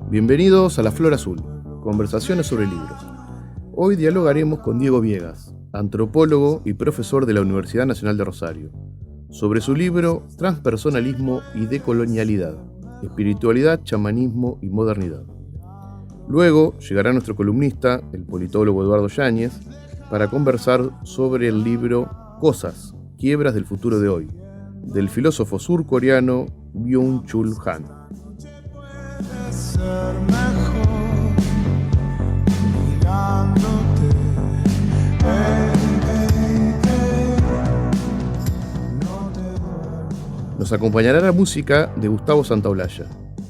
Bienvenidos a La Flor Azul, conversaciones sobre libros. Hoy dialogaremos con Diego Viegas, antropólogo y profesor de la Universidad Nacional de Rosario, sobre su libro Transpersonalismo y Decolonialidad, Espiritualidad, Chamanismo y Modernidad. Luego llegará nuestro columnista, el politólogo Eduardo Yáñez, para conversar sobre el libro Cosas, quiebras del futuro de hoy, del filósofo surcoreano Byung-Chul Han. Nos acompañará la música de Gustavo Santaolalla,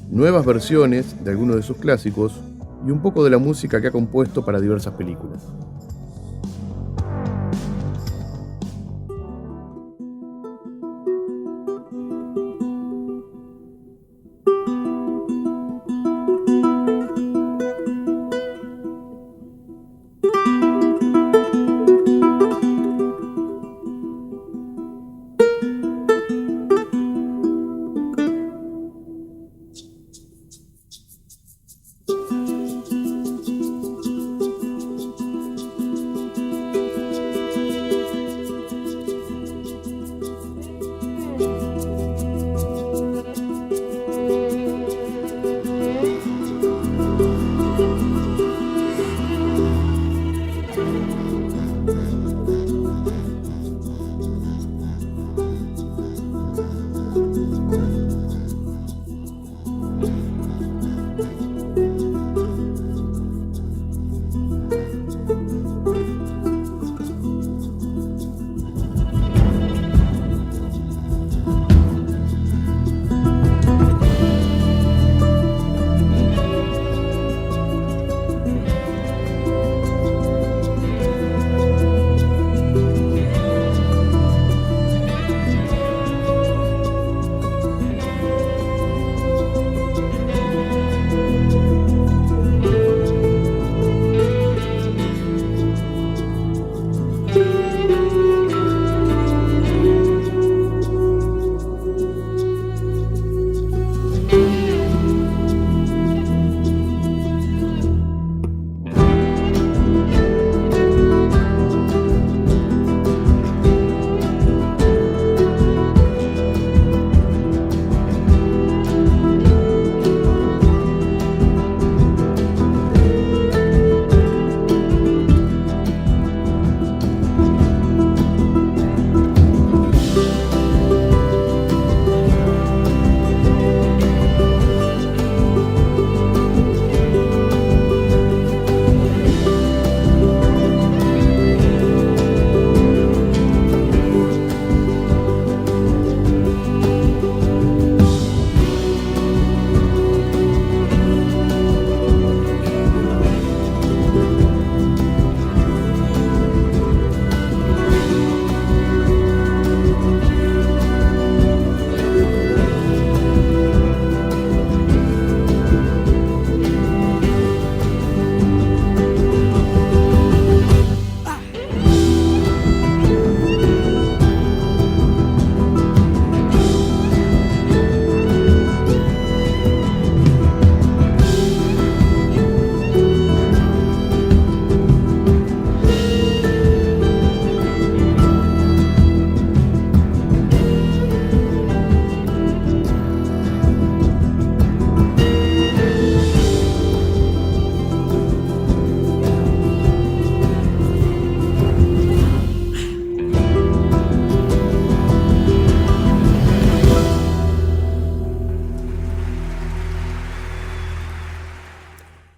nuevas versiones de algunos de sus clásicos y un poco de la música que ha compuesto para diversas películas.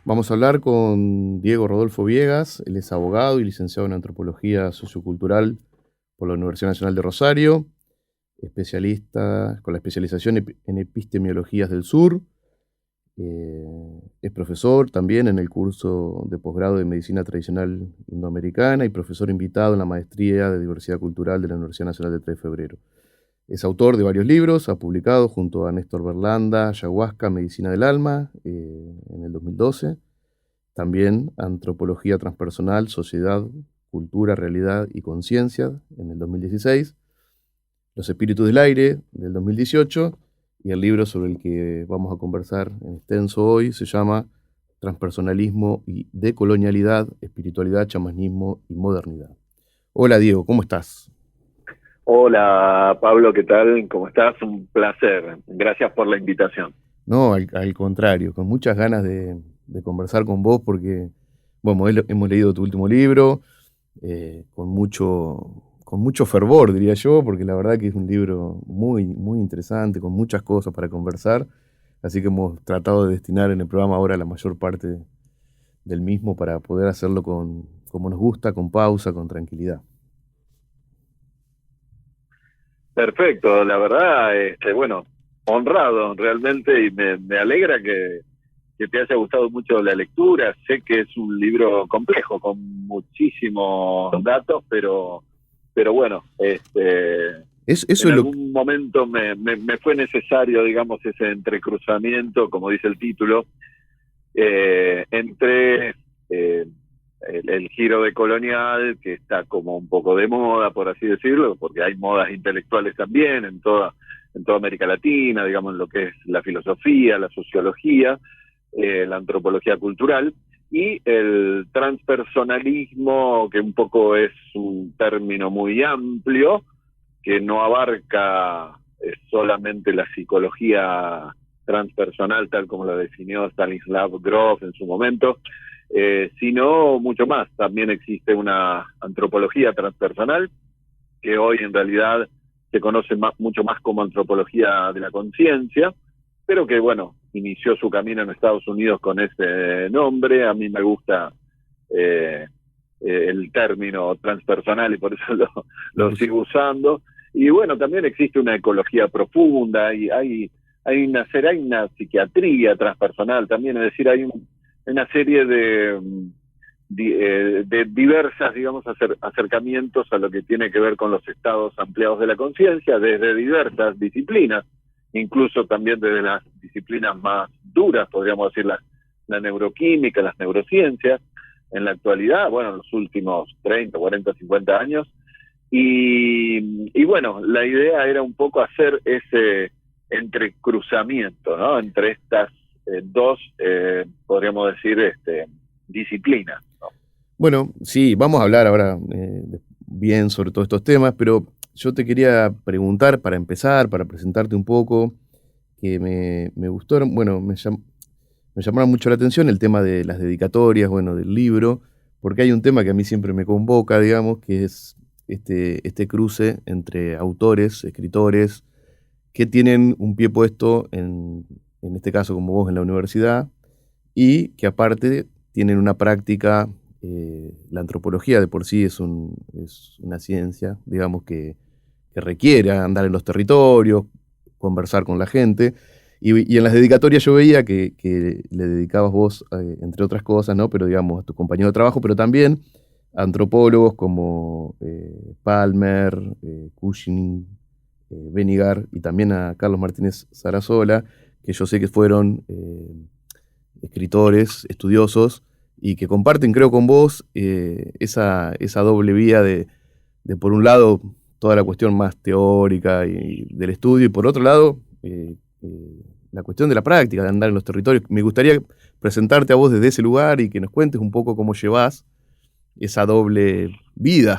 Vamos a hablar con Diego Rodolfo Viegas. Él es abogado y licenciado en Antropología Sociocultural por la Universidad Nacional de Rosario, especialista con la especialización en Epistemologías del Sur. Es profesor también en el curso de posgrado de Medicina Tradicional Indoamericana y profesor invitado en la Maestría de Diversidad Cultural de la Universidad Nacional de 3 de Febrero. Es autor de varios libros, ha publicado junto a Néstor Berlanda, Ayahuasca, Medicina del Alma, en el 2012. También Antropología Transpersonal, Sociedad, Cultura, Realidad y Conciencia, en el 2016. Los Espíritus del Aire, del 2018. y el libro sobre el que vamos a conversar en extenso hoy se llama Transpersonalismo y Decolonialidad, Espiritualidad, Chamanismo y Modernidad. Hola Diego, ¿cómo estás? Hola Pablo, ¿qué tal? ¿Cómo estás? Un placer. Gracias por la invitación. No, al contrario, con muchas ganas de conversar con vos porque, bueno, hemos leído tu último libro, con mucho fervor, diría yo, porque la verdad que es un libro muy, muy interesante, con muchas cosas para conversar, así que hemos tratado de destinar en el programa ahora la mayor parte del mismo para poder hacerlo como nos gusta, con pausa, con tranquilidad. Perfecto, la verdad, bueno, honrado realmente y me alegra que te haya gustado mucho la lectura. Sé que es un libro complejo, con muchísimos datos, pero bueno, Eso en es lo algún momento me fue necesario, digamos, ese entrecruzamiento, como dice el título, entre el giro de colonial, que está como un poco de moda, por así decirlo, porque hay modas intelectuales también en toda América Latina, digamos, en lo que es la filosofía, la sociología, la antropología cultural, y el transpersonalismo, que un poco es un término muy amplio, que no abarca solamente la psicología transpersonal, tal como lo definió Stanislav Grof en su momento, sino mucho más. También existe una antropología transpersonal, que hoy en realidad se conoce mucho más como antropología de la conciencia, pero que, bueno, inició su camino en Estados Unidos con ese nombre. A mí me gusta eh, el término transpersonal y por eso lo lo puse. sigo usando. Y bueno, también existe una ecología profunda y hay una psiquiatría transpersonal también, es decir, una serie de diversas, digamos, acercamientos a lo que tiene que ver con los estados ampliados de la conciencia, desde diversas disciplinas, incluso también desde las disciplinas más duras, podríamos decir, la neuroquímica, las neurociencias, en la actualidad, bueno, en los últimos 30, 40, 50 años. Y bueno, la idea era un poco hacer ese entrecruzamiento, ¿no? Entre estas dos, podríamos decir, disciplinas, ¿no? Bueno, sí, vamos a hablar ahora bien sobre todos estos temas, pero yo te quería preguntar para empezar, para presentarte un poco, que me gustó, bueno, me llamaron mucho la atención el tema de las dedicatorias, bueno, del libro, porque hay un tema que a mí siempre me convoca, digamos, que es este cruce entre autores, escritores, que tienen un pie puesto en este caso como vos en la universidad, y que aparte tienen una práctica, la antropología de por sí es una ciencia, digamos, que requiere andar en los territorios, conversar con la gente, y en las dedicatorias yo veía que le dedicabas vos, entre otras cosas, ¿no? Pero digamos, a tu compañero de trabajo, pero también a antropólogos como Palmer, Cushing, Benigar, y también a Carlos Martínez Sarasola, que yo sé que fueron escritores, estudiosos, y que comparten, creo, con vos esa doble vía de, por un lado, toda la cuestión más teórica y del estudio, y por otro lado, la cuestión de la práctica, de andar en los territorios. Me gustaría presentarte a vos desde ese lugar y que nos cuentes un poco cómo llevas esa doble vida.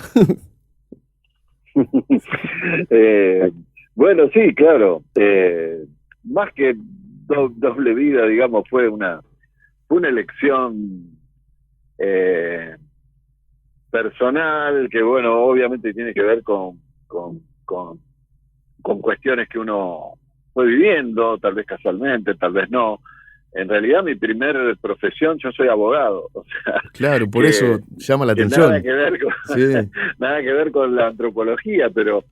eh, bueno, sí, claro. Más que doble vida, digamos, fue una elección eh, personal que, bueno, obviamente tiene que ver con cuestiones que uno fue viviendo, tal vez casualmente, tal vez no. En realidad mi primer profesión, yo soy abogado, o sea, Claro, por que, eso llama la que nada atención. que ver con, Sí. nada que ver con la antropología, pero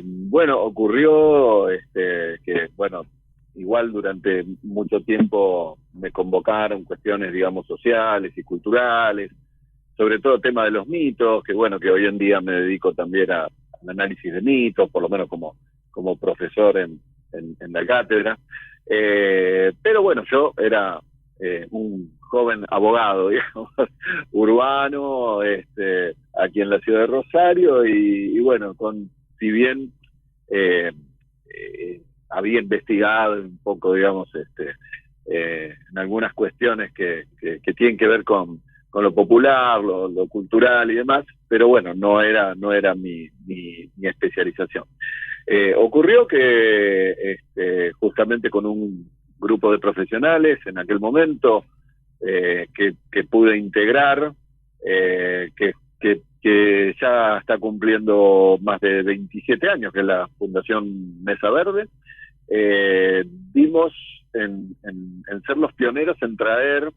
bueno, ocurrió que, bueno, igual durante mucho tiempo me convocaron cuestiones, digamos, sociales y culturales, sobre todo el tema de los mitos, que bueno, que hoy en día me dedico también al análisis de mitos, por lo menos como profesor en la cátedra. Pero bueno, yo era un joven abogado, digamos, urbano, aquí en la ciudad de Rosario, y bueno, si bien eh, había investigado un poco, digamos, en algunas cuestiones que tienen que ver con lo popular, lo cultural y demás, pero bueno, no era mi especialización. Ocurrió que justamente con un grupo de profesionales en aquel momento que pude integrar, que ya está cumpliendo más de 27 años, que es la Fundación Mesa Verde, dimos en ser los pioneros en traer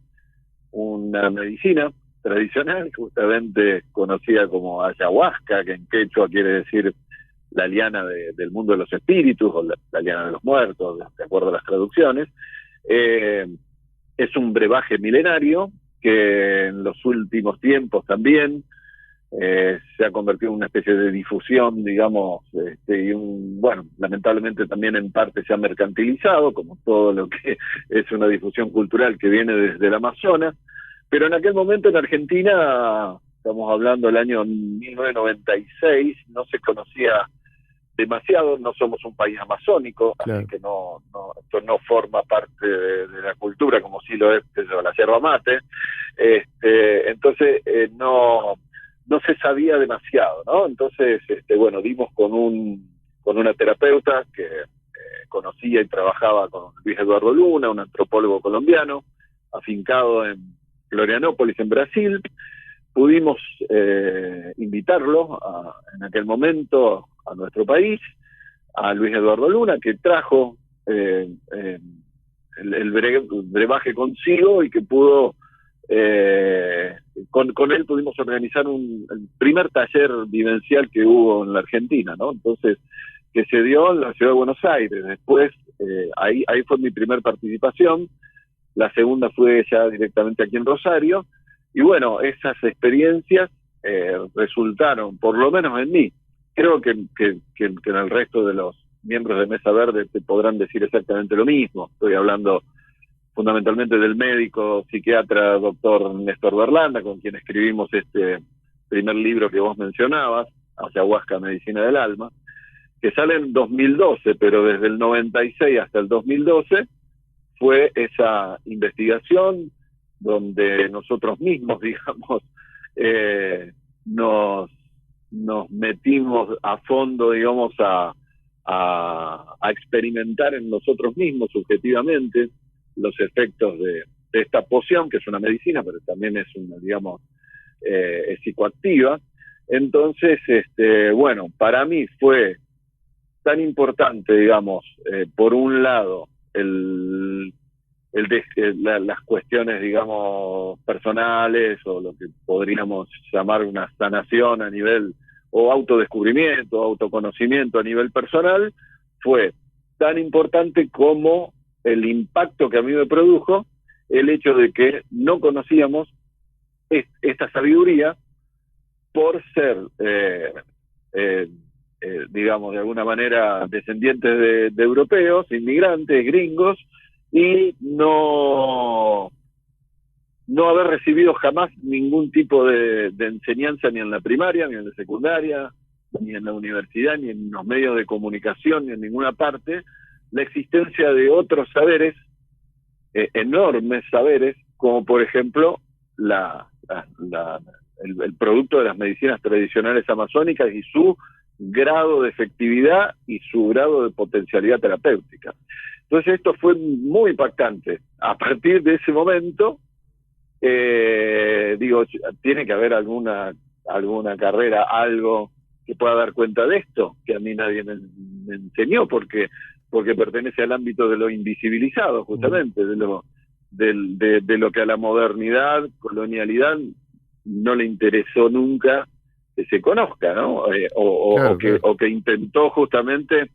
una medicina tradicional, justamente conocida como ayahuasca, que en quechua quiere decir la liana del mundo de los espíritus, o la liana de los muertos, de acuerdo a las traducciones. Es un brebaje milenario que en los últimos tiempos también se ha convertido en una especie de difusión, digamos, y bueno, lamentablemente también en parte se ha mercantilizado, como todo lo que es una difusión cultural que viene desde el Amazonas, pero en aquel momento en Argentina, estamos hablando del año 1996, no se conocía demasiado, no somos un país amazónico, claro. Así que esto no forma parte de la cultura, como sí lo es la yerba mate, entonces no se sabía demasiado, ¿no? Entonces, bueno, dimos con una terapeuta que conocía y trabajaba con Luis Eduardo Luna, un antropólogo colombiano, afincado en Florianópolis, en Brasil. Pudimos invitarlo en aquel momento a nuestro país, a Luis Eduardo Luna, que trajo el brebaje consigo y que pudo, con él pudimos organizar el primer taller vivencial que hubo en la Argentina, ¿no? Entonces, que se dio en la ciudad de Buenos Aires. Después, ahí fue mi primer participación. La segunda fue ya directamente aquí en Rosario. Y bueno, esas experiencias resultaron, por lo menos en mí, creo que en el resto de los miembros de Mesa Verde te podrán decir exactamente lo mismo. Estoy hablando fundamentalmente del médico psiquiatra doctor Néstor Berlanda, con quien escribimos este primer libro que vos mencionabas, Ayahuasca, Medicina del Alma, que sale en 2012, pero desde el 96 hasta el 2012 fue esa investigación donde nosotros mismos, digamos, nos metimos a fondo, digamos, a experimentar en nosotros mismos subjetivamente los efectos de esta poción, que es una medicina, pero también es una, digamos, es psicoactiva. Entonces, bueno, para mí fue tan importante, digamos, por un lado, las cuestiones, digamos, personales, o lo que podríamos llamar una sanación a nivel, o autodescubrimiento, autoconocimiento a nivel personal, fue tan importante como el impacto que a mí me produjo el hecho de que no conocíamos esta sabiduría por ser, digamos, de alguna manera descendientes de europeos, inmigrantes, gringos, y no haber recibido jamás ningún tipo de enseñanza, ni en la primaria, ni en la secundaria, ni en la universidad, ni en los medios de comunicación, ni en ninguna parte, la existencia de otros saberes, enormes saberes, como por ejemplo el producto de las medicinas tradicionales amazónicas y su grado de efectividad y su grado de potencialidad terapéutica. Entonces esto fue muy impactante. A partir de ese momento, digo, tiene que haber alguna carrera, algo que pueda dar cuenta de esto, que a mí nadie me enseñó, porque pertenece al ámbito de lo invisibilizado, justamente, de lo que a la modernidad, colonialidad, no le interesó nunca que se conozca, ¿no? Claro, o que intentó justamente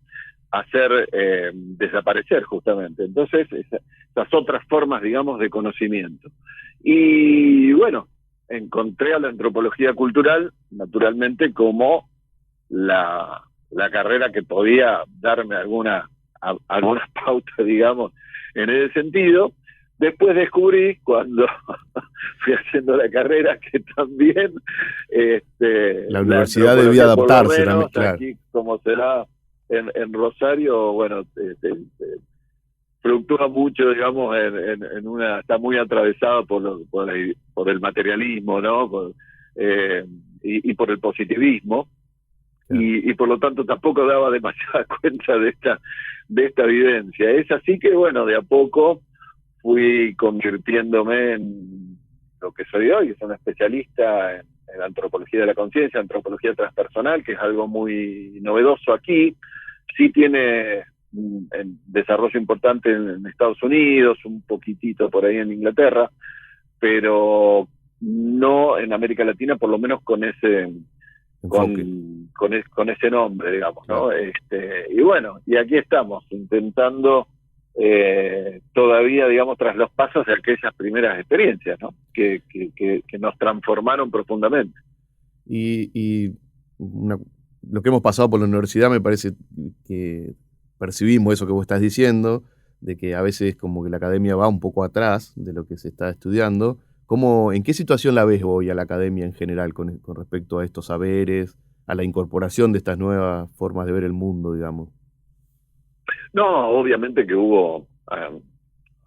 hacer desaparecer, justamente. Entonces, esas otras formas, digamos, de conocimiento. Y bueno, encontré a la antropología cultural, naturalmente, como la carrera que podía darme algunas pautas, digamos, en ese sentido. Después descubrí, cuando fui haciendo la carrera, que también la universidad debía adaptarse también, claro. Aquí, como será en Rosario, bueno, fluctúa mucho, digamos, está muy atravesado por el materialismo, ¿no? Y por el positivismo, Claro. y por lo tanto tampoco daba demasiada cuenta de esta evidencia. Es así que, bueno, de a poco fui convirtiéndome en lo que soy hoy, que soy un especialista en antropología de la conciencia, antropología transpersonal, que es algo muy novedoso aquí. Sí tiene desarrollo importante en Estados Unidos, un poquitito por ahí en Inglaterra, pero no en América Latina, por lo menos con ese Enfoque, con ese nombre, digamos, claro. ¿no? Y bueno, y aquí estamos, intentando todavía, digamos, tras los pasos de aquellas primeras experiencias, ¿no? Que nos transformaron profundamente. Y lo que hemos pasado por la universidad me parece que percibimos eso que vos estás diciendo, de que a veces como que la academia va un poco atrás de lo que se está estudiando. ¿En qué situación la ves hoy a la academia en general con respecto a estos saberes, a la incorporación de estas nuevas formas de ver el mundo, digamos? No, obviamente que hubo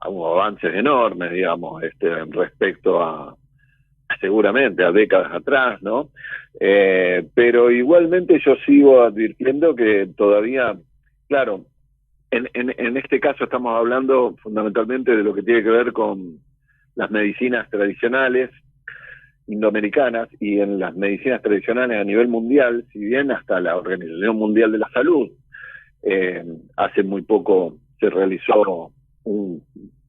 avances enormes, digamos, respecto seguramente a décadas atrás, ¿no? Pero igualmente yo sigo advirtiendo que todavía, claro, en este caso estamos hablando fundamentalmente de lo que tiene que ver con las medicinas tradicionales indoamericanas, y en las medicinas tradicionales a nivel mundial, si bien hasta la Organización Mundial de la Salud, hace muy poco se realizó un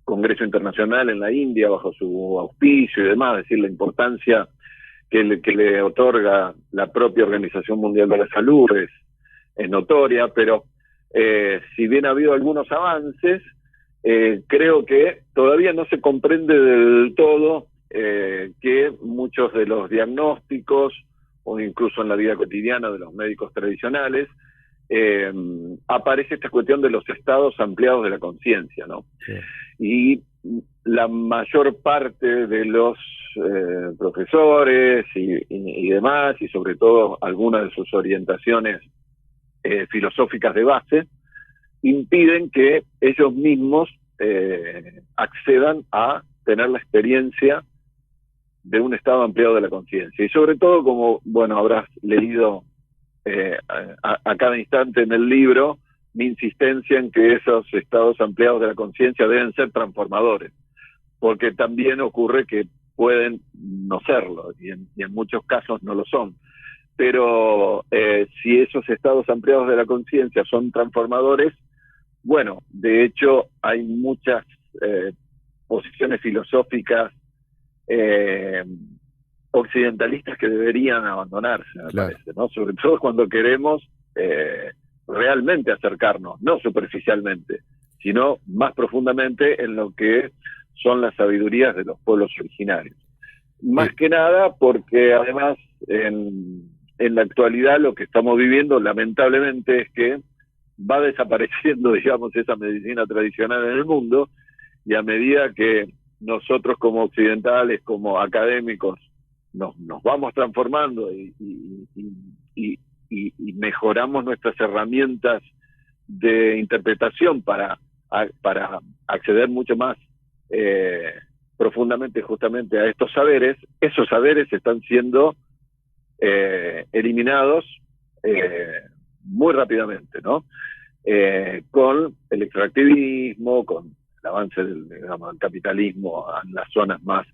congreso internacional en la India bajo su auspicio y demás, es decir, la importancia que le otorga la propia Organización Mundial de la Salud es notoria, pero si bien ha habido algunos avances, creo que todavía no se comprende del todo que muchos de los diagnósticos, o incluso en la vida cotidiana de los médicos tradicionales, aparece esta cuestión de los estados ampliados de la conciencia, ¿no? Sí. Y la mayor parte de los profesores y demás, y sobre todo algunas de sus orientaciones filosóficas de base, impiden que ellos mismos accedan a tener la experiencia de un estado ampliado de la conciencia. Y sobre todo, como, bueno, habrás leído a cada instante en el libro, mi insistencia en que esos estados ampliados de la conciencia deben ser transformadores, porque también ocurre que pueden no serlo, y en muchos casos no lo son. Pero si esos estados ampliados de la conciencia son transformadores, bueno, de hecho hay muchas posiciones filosóficas eh, occidentalistas que deberían abandonarse, me Claro. parece, ¿no? Sobre todo cuando queremos realmente acercarnos, no superficialmente, sino más profundamente en lo que son las sabidurías de los pueblos originarios. Más Eh, que nada porque además en la actualidad lo que estamos viviendo lamentablemente es que va desapareciendo, digamos, esa medicina tradicional en el mundo, y a medida que nosotros como occidentales, como académicos, nos vamos transformando y mejoramos nuestras herramientas de interpretación para acceder mucho más eh, profundamente justamente a estos saberes, esos saberes están siendo eliminados muy rápidamente, ¿no? Con el extractivismo, con el avance digamos, del capitalismo en las zonas más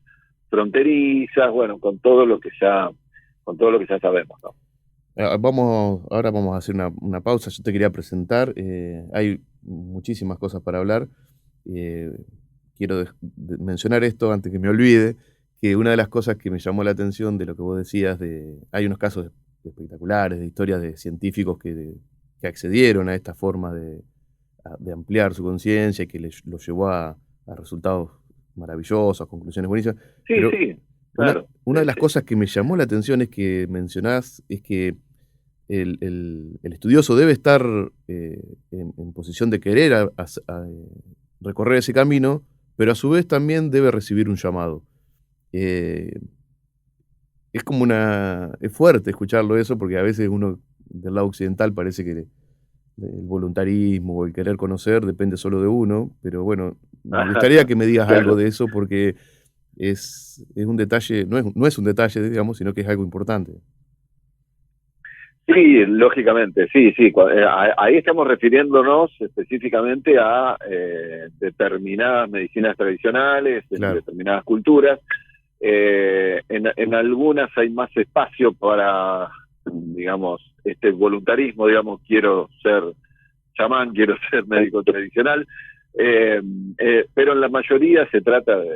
fronterizas, bueno, con todo lo que ya sabemos, ¿no? ahora vamos a hacer una pausa. Yo te quería presentar. Hay muchísimas cosas para hablar. Eh, quiero mencionar esto antes que me olvide, que una de las cosas que me llamó la atención de lo que vos decías, hay unos casos espectaculares de historias de científicos que accedieron a esta forma de ampliar su conciencia y que los llevó a resultados maravillosos, a conclusiones buenísimas. Sí, Pero sí, una, claro, una sí, de las sí. cosas que me llamó la atención es que mencionás es que el estudioso debe estar en posición de querer recorrer ese camino, pero a su vez también debe recibir un llamado. Eh, es es fuerte escucharlo eso, porque a veces uno del lado occidental parece el voluntarismo o el querer conocer depende solo de uno, pero bueno, me gustaría que me digas algo Claro. de eso porque es un detalle, no es un detalle, digamos, sino que es algo importante. Sí, lógicamente, sí, sí. Ahí estamos refiriéndonos específicamente a determinadas medicinas tradicionales, en Claro, determinadas culturas. En algunas hay más espacio para, digamos, este voluntarismo, digamos, quiero ser chamán, quiero ser médico tradicional, eh, pero en la mayoría se trata de,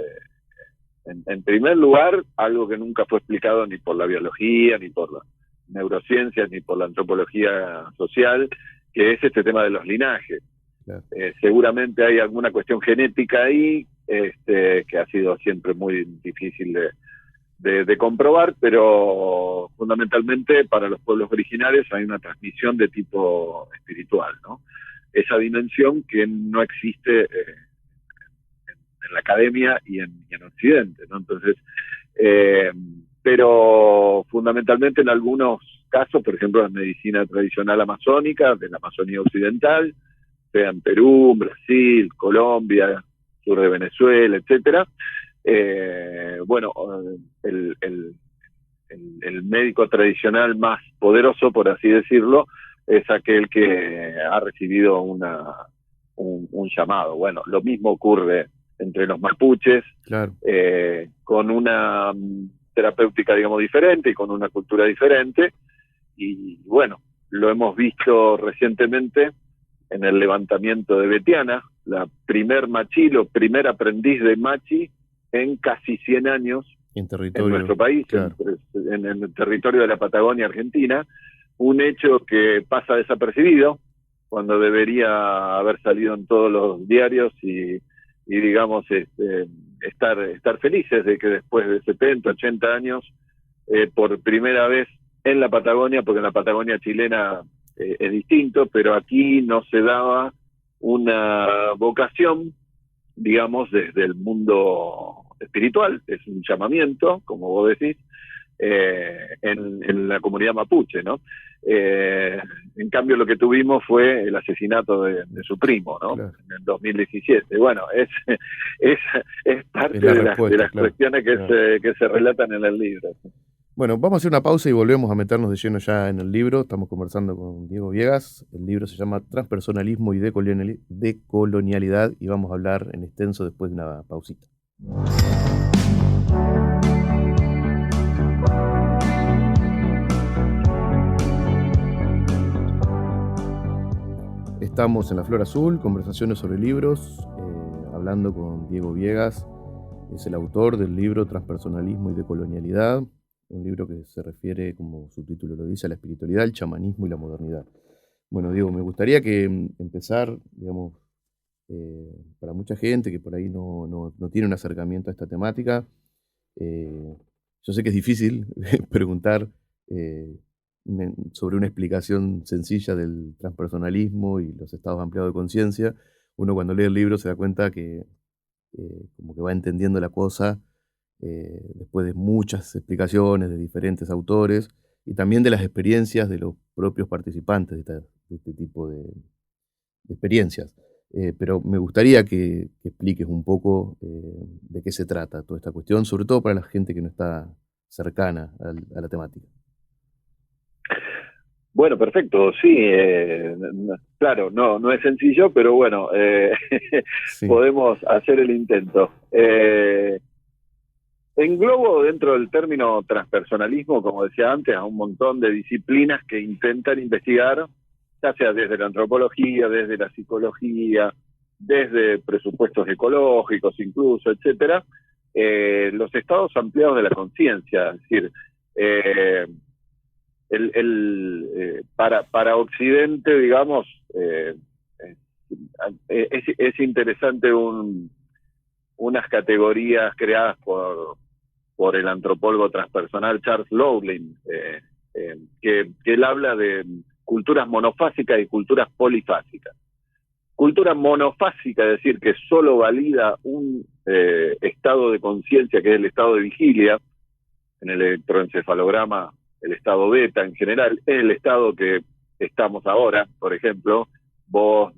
en primer lugar, algo que nunca fue explicado ni por la biología, ni por las neurociencias, ni por la antropología social, que es este tema de los linajes. claro. Seguramente hay alguna cuestión genética ahí, que ha sido siempre muy difícil de comprobar, pero fundamentalmente para los pueblos originarios hay una transmisión de tipo espiritual, ¿no? Esa dimensión que no existe en la academia y en Occidente, ¿no? Entonces, eh, pero fundamentalmente en algunos casos, por ejemplo, la medicina tradicional amazónica, de la Amazonía Occidental, sea en Perú, Brasil, Colombia, sur de Venezuela, etcétera. Bueno, el médico tradicional más poderoso, por así decirlo, es aquel que ha recibido un llamado. Bueno, lo mismo ocurre entre los mapuches, Claro, con una terapéutica, digamos, diferente y con una cultura diferente. Y bueno, lo hemos visto recientemente en el levantamiento de Betiana, la primer machilo, primer aprendiz de machi en casi 100 años en en territorio, nuestro país, claro. en el territorio de la Patagonia Argentina, un hecho que pasa desapercibido cuando debería haber salido en todos los diarios y digamos, estar felices de que después de 70, 80 años, por primera vez en la Patagonia, porque en la Patagonia chilena es distinto, pero aquí no se daba una vocación, digamos, desde el mundo espiritual, es un llamamiento, como vos decís, en la comunidad mapuche, ¿no? Eh, en cambio, lo que tuvimos fue el asesinato de su primo, ¿no? Claro, En el 2017. Bueno, es, es es parte la de respuesta, las claro, cuestiones claro. que se relatan en el libro. Bueno, vamos a hacer una pausa y volvemos a meternos de lleno ya en el libro. Estamos conversando con Diego Viegas. El libro se llama Transpersonalismo y Decolonialidad y vamos a hablar en extenso después de una pausita. Estamos en la Flor Azul, conversaciones sobre libros, hablando con Diego Viegas. Es el autor del libro Transpersonalismo y Decolonialidad, un libro que se refiere, como su título lo dice, a la espiritualidad, el chamanismo y la modernidad. Bueno, Diego, me gustaría que empezar, digamos, para mucha gente que por ahí no tiene un acercamiento a esta temática. eh, yo sé que es difícil preguntar eh, sobre una explicación sencilla del transpersonalismo y los estados ampliados de conciencia. Uno cuando lee el libro se da cuenta que como que va entendiendo la cosa después de muchas explicaciones de diferentes autores y también de las experiencias de los propios participantes de este tipo de experiencias. Pero me gustaría que expliques un poco de qué se trata toda esta cuestión, sobre todo para la gente que no está cercana a la temática. Bueno, perfecto, sí, claro, no es sencillo, pero bueno, Sí, podemos hacer el intento. Englobo dentro del término transpersonalismo, como decía antes, a un montón de disciplinas que intentan investigar, ya sea desde la antropología, desde la psicología, desde presupuestos ecológicos incluso, etcétera, los estados ampliados de la conciencia, es decir, eh, para Occidente, digamos, es interesante unas categorías creadas por el antropólogo transpersonal Charles Loughlin, que él habla de culturas monofásicas y culturas polifásicas. Cultura monofásica, es decir, que solo valida un estado de conciencia, que es el estado de vigilia, en el electroencefalograma, el estado beta en general, es el estado que estamos ahora, por ejemplo, vos,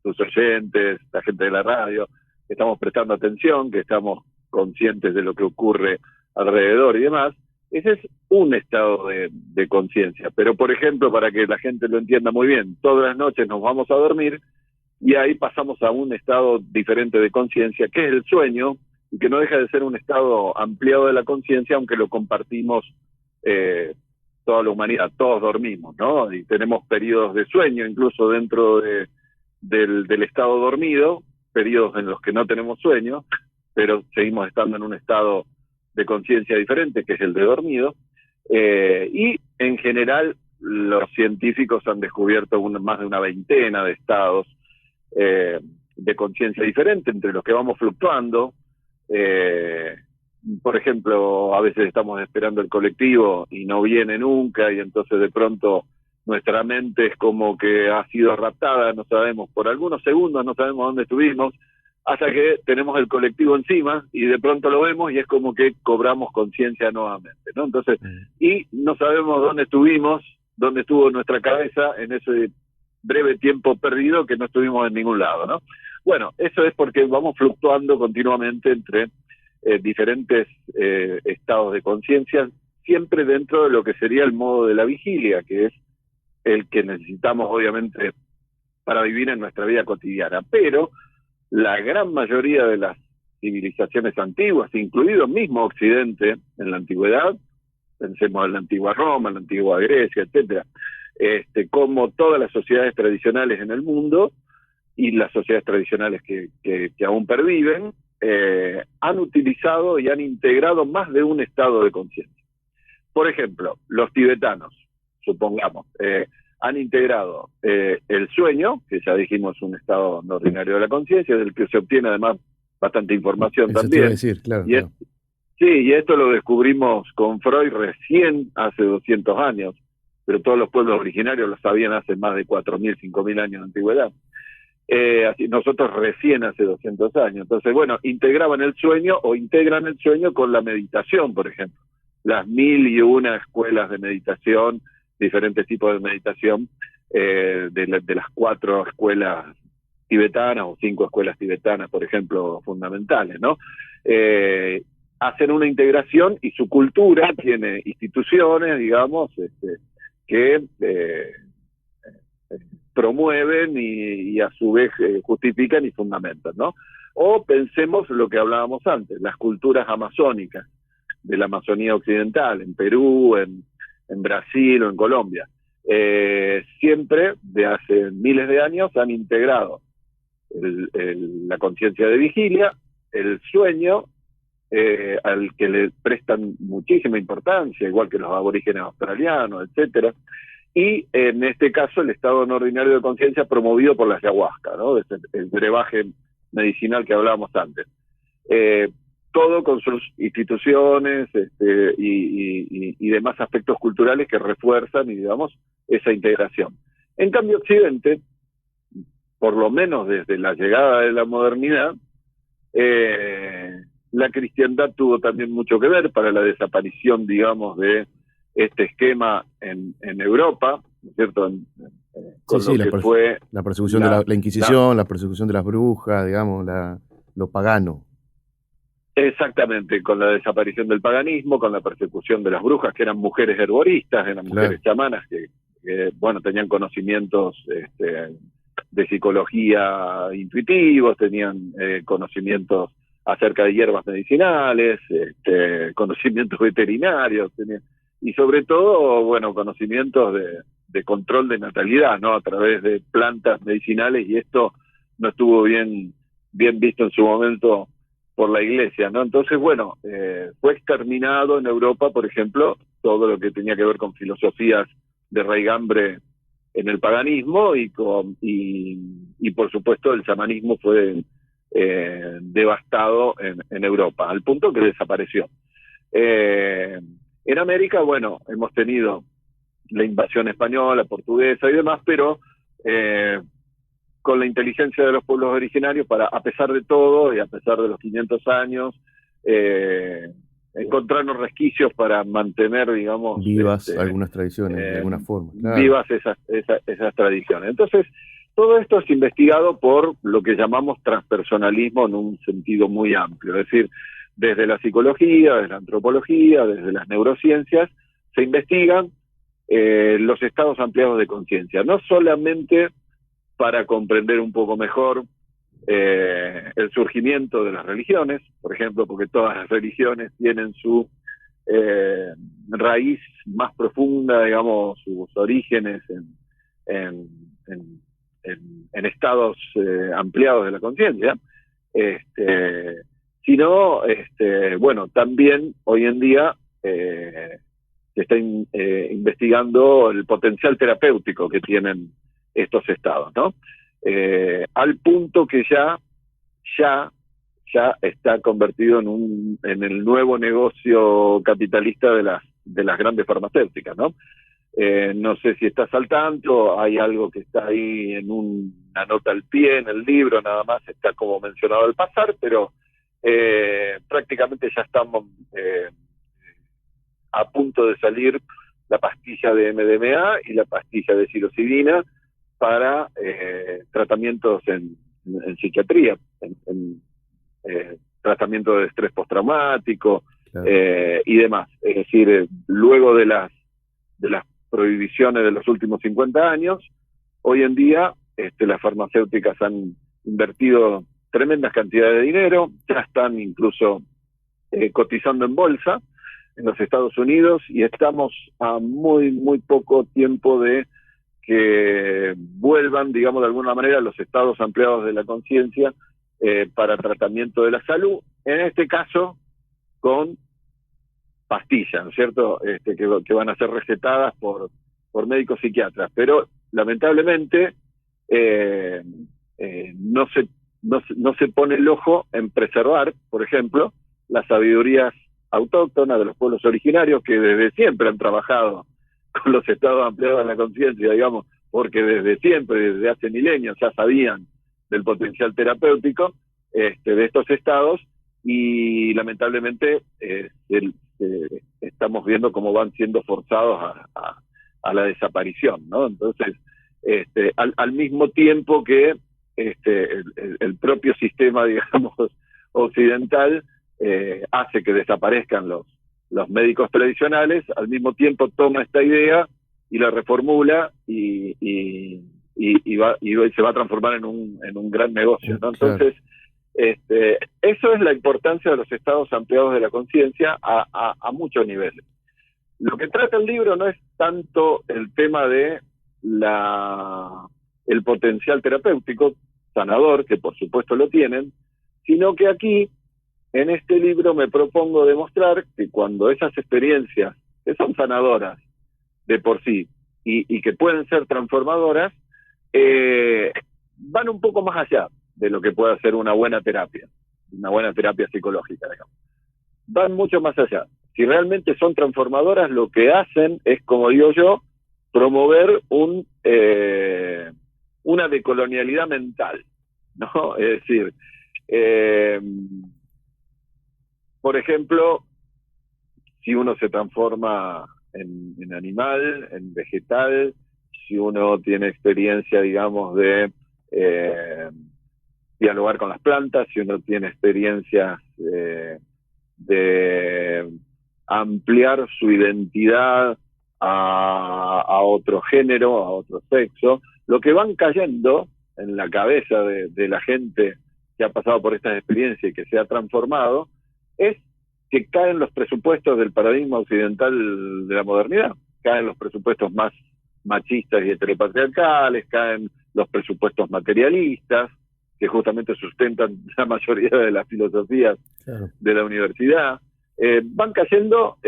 tus oyentes, la gente de la radio, que estamos prestando atención, que estamos conscientes de lo que ocurre alrededor y demás, ese es un estado de conciencia. Pero, por ejemplo, para que la gente lo entienda muy bien, todas las noches nos vamos a dormir y ahí pasamos a un estado diferente de conciencia, que es el sueño, y que no deja de ser un estado ampliado de la conciencia, aunque lo compartimos toda la humanidad, todos dormimos, ¿no? Y tenemos periodos de sueño, incluso dentro del estado dormido, periodos en los que no tenemos sueño, pero seguimos estando en un estado de conciencia diferente, que es el de dormido, y en general los científicos han descubierto más de una veintena de estados de conciencia diferente, entre los que vamos fluctuando. Por ejemplo, a veces estamos esperando el colectivo y no viene nunca, y entonces de pronto nuestra mente es como que ha sido raptada, no sabemos, por algunos segundos no sabemos dónde estuvimos, hasta que tenemos el colectivo encima y de pronto lo vemos y es como que cobramos conciencia nuevamente, ¿no? Entonces, y no sabemos dónde estuvimos, dónde estuvo nuestra cabeza en ese breve tiempo perdido que no estuvimos en ningún lado, ¿no? Bueno, eso es porque vamos fluctuando continuamente entre diferentes estados de conciencia, siempre dentro de lo que sería el modo de la vigilia, que es el que necesitamos obviamente para vivir en nuestra vida cotidiana. Pero la gran mayoría de las civilizaciones antiguas, incluido mismo Occidente en la antigüedad, pensemos en la antigua Roma, en la antigua Grecia, etcétera, como todas las sociedades tradicionales en el mundo y las sociedades tradicionales que aún perviven, han utilizado y han integrado más de un estado de conciencia. Por ejemplo, los tibetanos, supongamos, han integrado el sueño, que ya dijimos un estado no ordinario de la conciencia, del que se obtiene además bastante información eso también. te iba a decir, claro, claro. Sí, y esto lo descubrimos con Freud recién hace 200 años, pero todos los pueblos originarios lo sabían hace más de 4.000, 5.000 años de antigüedad. Así, nosotros recién hace 200 años. Entonces, bueno, integraban el sueño o integran el sueño con la meditación, por ejemplo. Las 1.001 escuelas de meditación, diferentes tipos de meditación, de las 4 escuelas tibetanas o 5 escuelas tibetanas, por ejemplo, fundamentales, ¿no? Hacen una integración y su cultura tiene instituciones, digamos, que promueven y a su vez justifican y fundamentan, ¿no? O pensemos lo que hablábamos antes, las culturas amazónicas de la Amazonía occidental, en Perú, en Brasil o en Colombia. Siempre, de hace miles de años, han integrado la conciencia de vigilia, el sueño, al que le prestan muchísima importancia, igual que los aborígenes australianos, etcétera, y en este caso el estado no ordinario de conciencia promovido por la ayahuasca, ¿no? El brebaje medicinal que hablábamos antes. Todo con sus instituciones y demás aspectos culturales que refuerzan, y digamos, esa integración. En cambio, Occidente, por lo menos desde la llegada de la modernidad, la cristiandad tuvo también mucho que ver para la desaparición, digamos, de este esquema en Europa, ¿no es cierto? Con sí, lo que fue la persecución de la Inquisición, la persecución de las brujas, digamos, lo pagano. Exactamente, con la desaparición del paganismo, con la persecución de las brujas, que eran mujeres herboristas, eran mujeres chamanas que bueno, tenían conocimientos de psicología intuitivos, tenían conocimientos acerca de hierbas medicinales, conocimientos veterinarios, y sobre todo, bueno, conocimientos de control de natalidad, ¿no? A través de plantas medicinales, y esto no estuvo bien visto en su momento por la Iglesia, ¿no? Entonces, bueno, fue exterminado en Europa, por ejemplo, todo lo que tenía que ver con filosofías de raigambre en el paganismo, y por supuesto el chamanismo fue devastado en Europa, al punto que desapareció. En América, bueno, hemos tenido la invasión española, portuguesa y demás, pero con la inteligencia de los pueblos originarios, a pesar de todo y a pesar de los 500 años, encontrarnos resquicios para mantener, digamos, vivas algunas tradiciones, de alguna forma. Claro. Vivas esas tradiciones. Entonces, todo esto es investigado por lo que llamamos transpersonalismo en un sentido muy amplio, es decir, desde la psicología, desde la antropología, desde las neurociencias, se investigan los estados ampliados de conciencia, no solamente para comprender un poco mejor el surgimiento de las religiones, por ejemplo, porque todas las religiones tienen su raíz más profunda, digamos, sus orígenes en estados ampliados de la conciencia, sino, bueno, también hoy en día se está investigando el potencial terapéutico que tienen estos estados, ¿no? Al punto que ya está convertido en el nuevo negocio capitalista de las grandes farmacéuticas, ¿no? No sé si estás al tanto, hay algo que está ahí en una nota al pie en el libro, nada más está como mencionado al pasar, pero prácticamente ya estamos a punto de salir la pastilla de MDMA y la pastilla de psilocibina para tratamientos en psiquiatría, tratamiento de estrés postraumático, claro, y demás. Es decir, luego de las prohibiciones de los últimos 50 años, hoy en día las farmacéuticas han invertido tremendas cantidades de dinero, ya están incluso cotizando en bolsa en los Estados Unidos, y estamos a muy poco tiempo de que vuelvan, digamos, de alguna manera los estados ampliados de la conciencia para tratamiento de la salud, en este caso con pastillas, ¿no es cierto?, que van a ser recetadas por médicos psiquiatras, pero lamentablemente no se pone el ojo en preservar, por ejemplo, las sabidurías autóctonas de los pueblos originarios, que desde siempre han trabajado con los estados ampliados de la conciencia, digamos, porque desde siempre, desde hace milenios, ya sabían del potencial terapéutico de estos estados, y lamentablemente estamos viendo cómo van siendo forzados a la desaparición, ¿no? Entonces, al mismo tiempo que el propio sistema, digamos, occidental hace que desaparezcan los médicos tradicionales, al mismo tiempo toma esta idea y la reformula y se va a transformar en un gran negocio, ¿no? Entonces, eso es la importancia de los estados ampliados de la conciencia a muchos niveles. Lo que trata el libro no es tanto el tema de el potencial terapéutico, sanador, que por supuesto lo tienen, sino que aquí, en este libro, me propongo demostrar que cuando esas experiencias, que son sanadoras de por sí, y que pueden ser transformadoras, van un poco más allá de lo que puede ser una buena terapia psicológica, digamos. Van mucho más allá. Si realmente son transformadoras, lo que hacen es, como digo yo, promover una decolonialidad mental, ¿no? Es decir, por ejemplo, si uno se transforma en animal, en vegetal, si uno tiene experiencia, digamos, de dialogar con las plantas, si uno tiene experiencias de ampliar su identidad a otro género, a otro sexo, lo que van cayendo en la cabeza de la gente que ha pasado por estas experiencias y que se ha transformado, es que caen los presupuestos del paradigma occidental de la modernidad, caen los presupuestos más machistas y heteropatriarcales, caen los presupuestos materialistas, que justamente sustentan la mayoría de las filosofías, claro, de la universidad. Van cayendo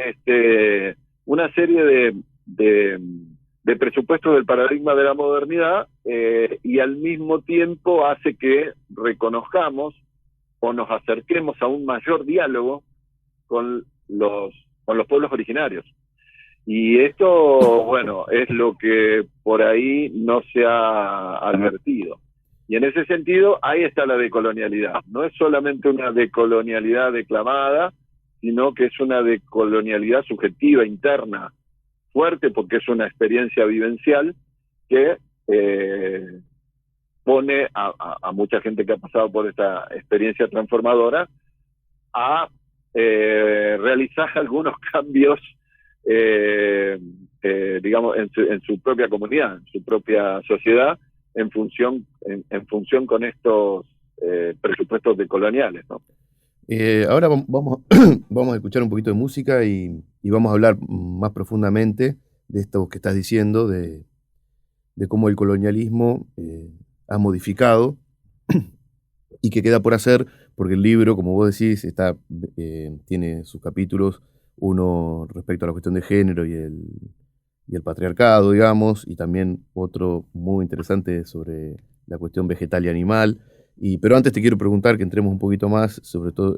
una serie de presupuestos del paradigma de la modernidad, y al mismo tiempo hace que reconozcamos o nos acerquemos a un mayor diálogo con los pueblos originarios. Y esto, bueno, es lo que por ahí no se ha advertido. Y en ese sentido, ahí está la decolonialidad. No es solamente una decolonialidad declamada, sino que es una decolonialidad subjetiva, interna, fuerte, porque es una experiencia vivencial que pone a mucha gente que ha pasado por esta experiencia transformadora a realizar algunos cambios, digamos, en su propia comunidad, en su propia sociedad, en función con estos presupuestos decoloniales, ¿no? Ahora vamos a escuchar un poquito de música y vamos a hablar más profundamente de esto que estás diciendo, de cómo el colonialismo ha modificado y que queda por hacer, porque el libro, como vos decís, tiene sus capítulos, uno respecto a la cuestión de género y el patriarcado, digamos, y también otro muy interesante sobre la cuestión vegetal y animal. Pero antes te quiero preguntar, que entremos un poquito más, sobre todo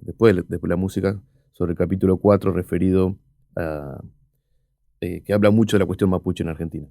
después de la música, sobre el capítulo 4 referido a que habla mucho de la cuestión mapuche en Argentina.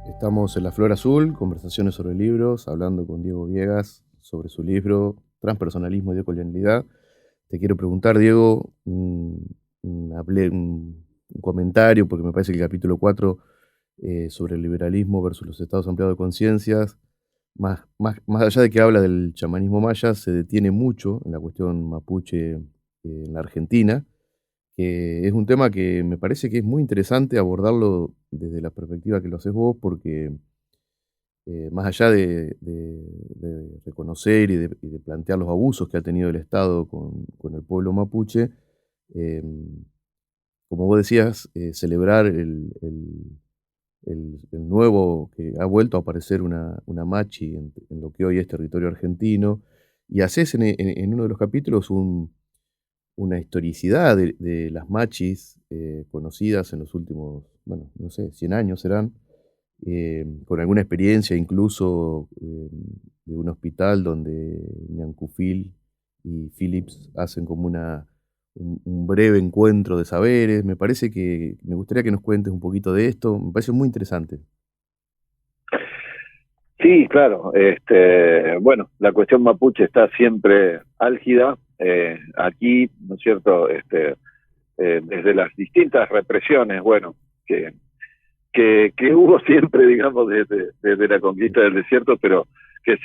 Estamos en La Flor Azul, conversaciones sobre libros, hablando con Diego Viegas sobre su libro Transpersonalismo y Decolonialidad. Te quiero preguntar, Diego, un comentario, porque me parece que el capítulo 4 sobre el liberalismo versus los estados ampliados de conciencias, más allá de que habla del chamanismo maya, se detiene mucho en la cuestión mapuche en la Argentina, que es un tema que me parece que es muy interesante abordarlo desde la perspectiva que lo haces vos, porque más allá de reconocer y de plantear los abusos que ha tenido el Estado con el pueblo mapuche, eh, como vos decías, celebrar el nuevo, que ha vuelto a aparecer una machi en lo que hoy es territorio argentino, y haces en uno de los capítulos una historicidad de las machis conocidas en los últimos, bueno, no sé, 100 años serán, con alguna experiencia incluso de un hospital donde Ñancufil y Phillips hacen como un breve encuentro de saberes. Me parece que me gustaría que nos cuentes un poquito de esto, me parece muy interesante. Sí, claro. Bueno, la cuestión mapuche está siempre álgida. Aquí, ¿no es cierto? Desde las distintas represiones, bueno, que hubo siempre, digamos, desde la conquista del desierto, pero que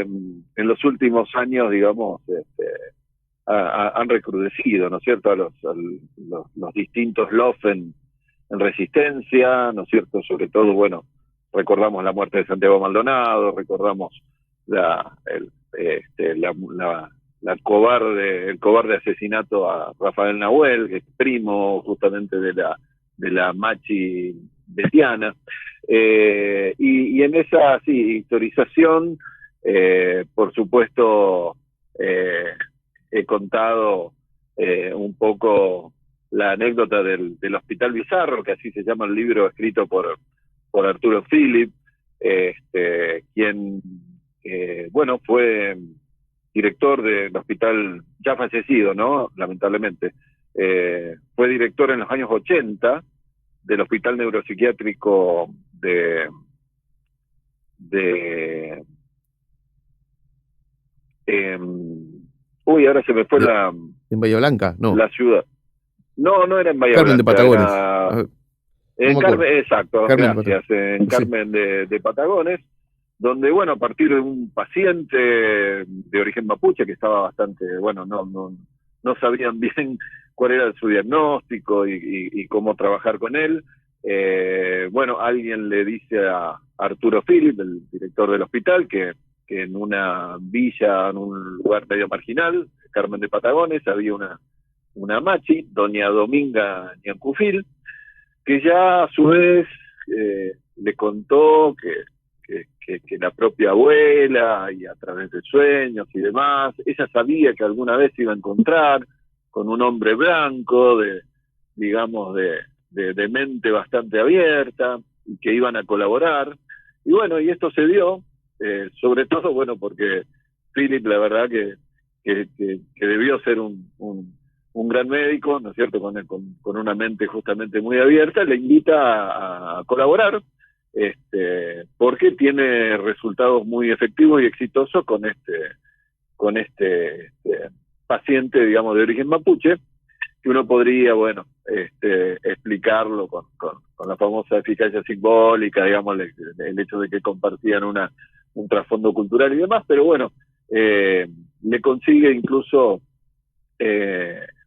en los últimos años, digamos, han recrudecido, ¿no es cierto?, los distintos LOF en resistencia, ¿no es cierto?, sobre todo, bueno, recordamos la muerte de Santiago Maldonado, recordamos la, el, el cobarde asesinato a Rafael Nahuel, que es primo justamente de la Machi Betiana, y en esa historización, por supuesto, he contado un poco la anécdota del Hospital Bizarro, que así se llama el libro escrito por Arturo Philip, quien, bueno, fue director del hospital, ya fallecido, ¿no? Lamentablemente. Fue director en los años 80 del Hospital Neuropsiquiátrico de ahora se me fue ¿En Bahía Blanca? No. la ciudad. No, no era en Bahía Carmen de Blanca, Patagones. era No en me Carmen, acuerdo. exacto, Carmen gracias, en sí. Carmen de Patagones, donde, bueno, a partir de un paciente de origen mapuche que estaba bastante, bueno, no sabían bien cuál era su diagnóstico y cómo trabajar con él, bueno, alguien le dice a Arturo Philip, el director del hospital, que en una villa, en un lugar medio marginal, Carmen de Patagones, había una machi, doña Dominga Ñancufil, que ya a su vez le contó que la propia abuela, y a través de sueños y demás, ella sabía que alguna vez se iba a encontrar con un hombre blanco, digamos, de mente bastante abierta, y que iban a colaborar. Y bueno, y esto se dio, sobre todo, bueno, porque Philip, la verdad que debió ser un gran médico, ¿no es cierto?, con una mente justamente muy abierta, le invita a colaborar, porque tiene resultados muy efectivos y exitosos con paciente, digamos, de origen mapuche, que uno podría, bueno, explicarlo con la famosa eficacia simbólica, digamos, el hecho de que compartían un trasfondo cultural y demás, pero bueno, le consigue incluso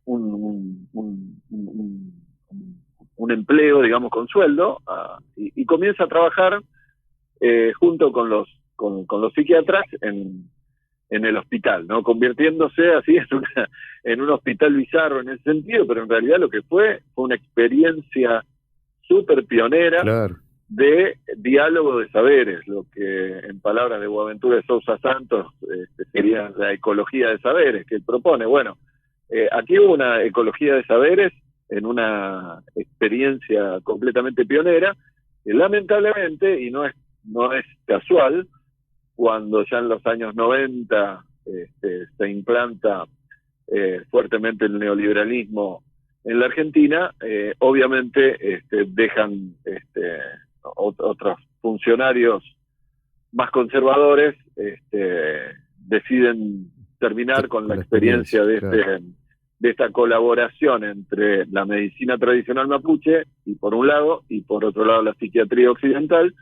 un empleo, digamos, con sueldo, y comienza a trabajar junto con los psiquiatras en el hospital, ¿no? Convirtiéndose así en un hospital bizarro en ese sentido, pero en realidad lo que fue una experiencia súper pionera, Claro. de diálogo de saberes, lo que en palabras de Boaventura de Sousa Santos sería la ecología de saberes que él propone. Bueno, aquí hubo una ecología de saberes en una experiencia completamente pionera, que lamentablemente, y no es casual, cuando ya en los años 90 se implanta fuertemente el neoliberalismo en la Argentina, obviamente dejan otras funcionarios más conservadores deciden terminar con la experiencia de, claro, de esta colaboración entre la medicina tradicional mapuche, y por un lado, y por otro lado la psiquiatría occidental,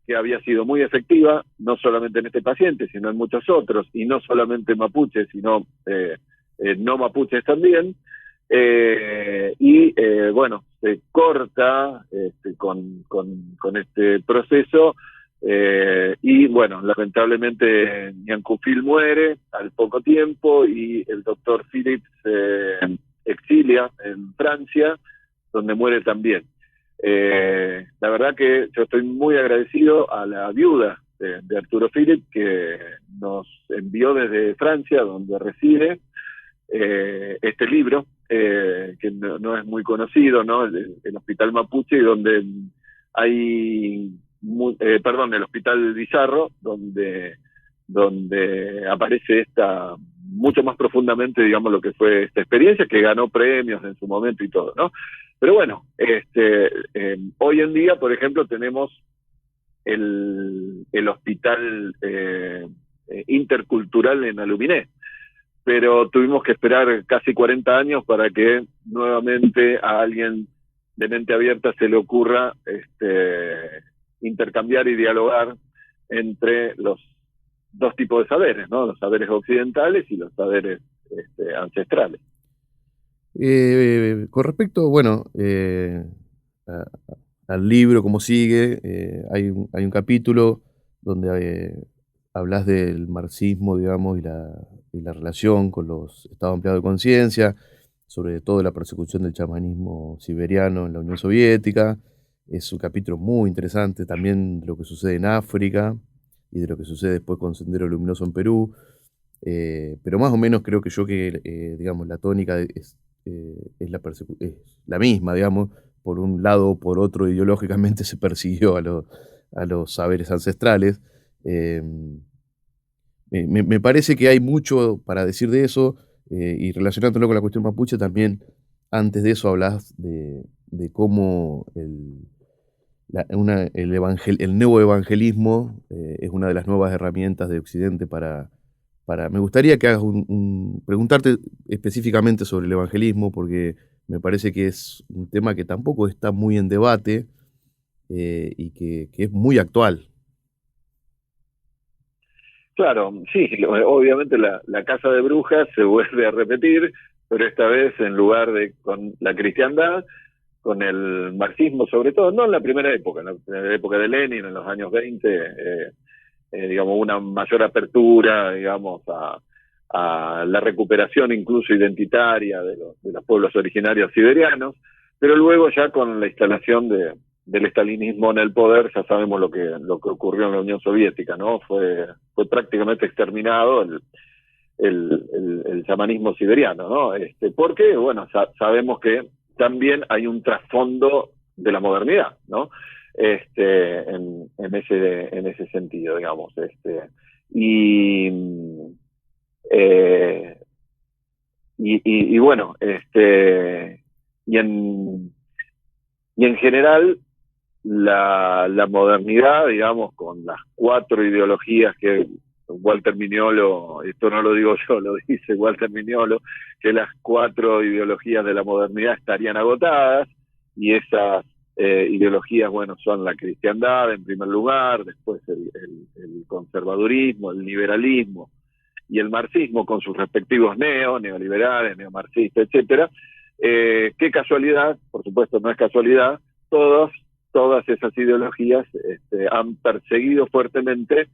que había sido muy efectiva, no solamente en este paciente, sino en muchos otros, y no solamente mapuches, sino no mapuches también. Bueno, se corta con este proceso, y bueno, lamentablemente Ñancufil muere al poco tiempo, y el doctor Phillips exilia en Francia, donde muere también. La verdad que yo estoy muy agradecido a la viuda de Arturo Phillips, que nos envió desde Francia, donde reside, este libro, que no es muy conocido, ¿no? El Hospital Mapuche, donde hay, el Hospital Bizarro, donde aparece mucho más profundamente, digamos, lo que fue esta experiencia, que ganó premios en su momento y todo, ¿no? Pero bueno, hoy en día, por ejemplo, tenemos el Hospital Intercultural en Aluminé, pero tuvimos que esperar casi 40 años para que nuevamente a alguien de mente abierta se le ocurra intercambiar y dialogar entre los dos tipos de saberes, ¿no? Los saberes occidentales y los saberes ancestrales. Con respecto, bueno, a- al libro, cómo sigue, hay un capítulo donde hablas del marxismo, digamos, y la relación con los estados ampliados de conciencia, sobre todo la persecución del chamanismo siberiano en la Unión Soviética. Es un capítulo muy interesante también de lo que sucede en África y de lo que sucede después con Sendero Luminoso en Perú. Pero más o menos creo que digamos, la tónica es la misma, digamos. Por un lado o por otro, ideológicamente se persiguió a los saberes ancestrales. Eh, Me parece que hay mucho para decir de eso, y relacionándolo con la cuestión mapuche también, antes de eso hablas de cómo el nuevo evangelismo es una de las nuevas herramientas de Occidente me gustaría que hagas preguntarte específicamente sobre el evangelismo, porque me parece que es un tema que tampoco está muy en debate, y que es muy actual. Claro, sí, obviamente la casa de brujas se vuelve a repetir, pero esta vez en lugar de con la cristiandad, con el marxismo sobre todo, no en la primera época, en la época de Lenin, en los años 20, digamos, una mayor apertura, digamos, a la recuperación incluso identitaria de los pueblos originarios siberianos, pero luego ya con la instalación del estalinismo en el poder, ya sabemos lo que ocurrió en la Unión Soviética, ¿no? Fue prácticamente exterminado el chamanismo siberiano, ¿no? Porque, bueno, sabemos que también hay un trasfondo de la modernidad, ¿no? En ese sentido, digamos. Y, eh, y bueno, y en general, la modernidad, digamos, con las 4 ideologías que Walter Mignolo, esto no lo digo yo, lo dice Walter Mignolo, que las 4 ideologías de la modernidad estarían agotadas, y esas ideologías, bueno, son la cristiandad en primer lugar, después el conservadurismo, el liberalismo y el marxismo con sus respectivos neoliberales, neomarxistas, etcétera. Qué casualidad, por supuesto no es casualidad, todas esas ideologías han perseguido fuertemente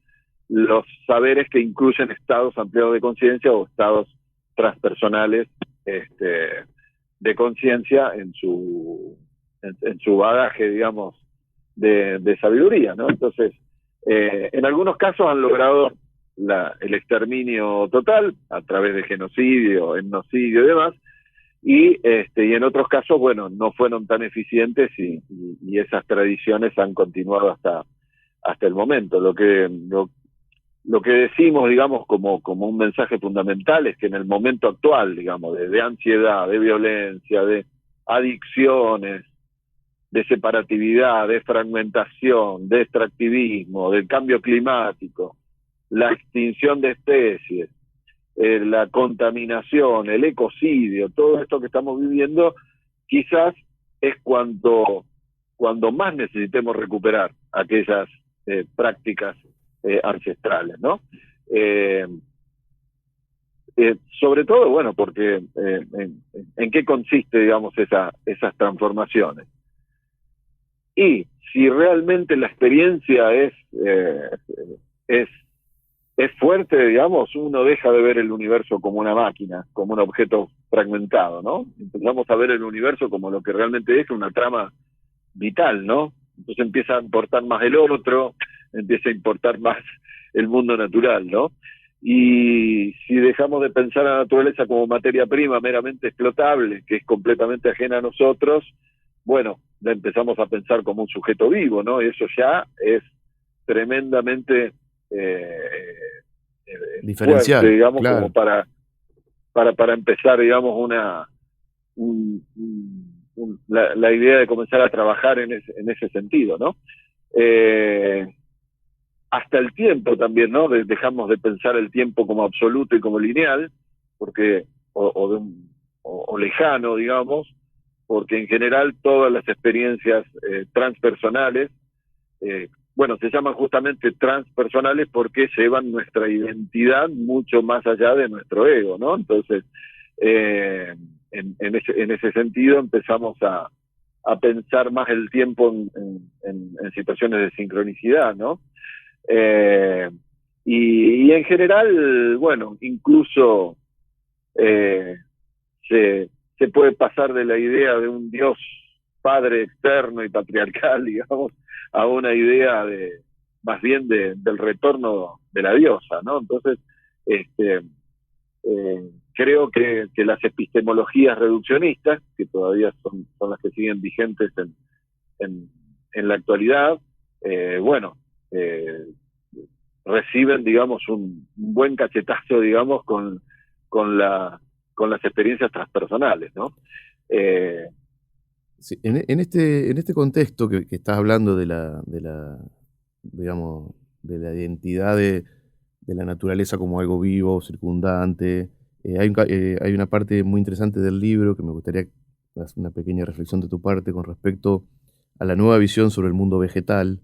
los saberes que incluyen estados ampliados de conciencia o estados transpersonales de conciencia en su bagaje, digamos, de sabiduría, ¿no? Entonces, en algunos casos han logrado el exterminio total a través de genocidio, etnocidio y demás, y en otros casos, bueno, no fueron tan eficientes, y esas tradiciones han continuado hasta el momento. Lo que decimos, digamos, como un mensaje fundamental es que en el momento actual, digamos, de ansiedad, de violencia, de adicciones, de separatividad, de fragmentación, de extractivismo, del cambio climático, la extinción de especies, la contaminación, el ecocidio, todo esto que estamos viviendo, quizás es cuando más necesitemos recuperar aquellas prácticas ancestrales, ¿no? Sobre todo, bueno, porque ¿en qué consiste, digamos, esas transformaciones? Y si realmente la experiencia es fuerte, digamos, uno deja de ver el universo como una máquina, como un objeto fragmentado, ¿no? Empezamos a ver el universo como lo que realmente es, una trama vital, ¿no? Entonces empieza a importar más el otro, empieza a importar más el mundo natural, ¿no? Y si dejamos de pensar a la naturaleza como materia prima meramente explotable, que es completamente ajena a nosotros, bueno, la empezamos a pensar como un sujeto vivo, ¿no? Y eso ya es tremendamente diferencial, fuerte, digamos, claro. como para empezar, digamos, la idea de comenzar a trabajar en ese sentido, ¿no? Hasta el tiempo también, ¿no? Dejamos de pensar el tiempo como absoluto y como lineal, porque o lejano, digamos, porque en general todas las experiencias transpersonales, bueno, se llaman justamente transpersonales porque llevan nuestra identidad mucho más allá de nuestro ego, ¿no? Entonces, en ese sentido empezamos a pensar más el tiempo en situaciones de sincronicidad, ¿no? Y en general, bueno, incluso se puede pasar de la idea de un Dios padre externo y patriarcal, digamos, a una idea más bien del retorno de la diosa, ¿no? Entonces, creo que las epistemologías reduccionistas, que todavía son las que siguen vigentes en la actualidad, bueno, reciben, digamos, un buen cachetazo, digamos, con las experiencias transpersonales, ¿no? Sí, en este contexto que estás hablando digamos, de la identidad de la naturaleza como algo vivo, circundante, hay una parte muy interesante del libro que me gustaría hacer una pequeña reflexión de tu parte con respecto a la nueva visión sobre el mundo vegetal,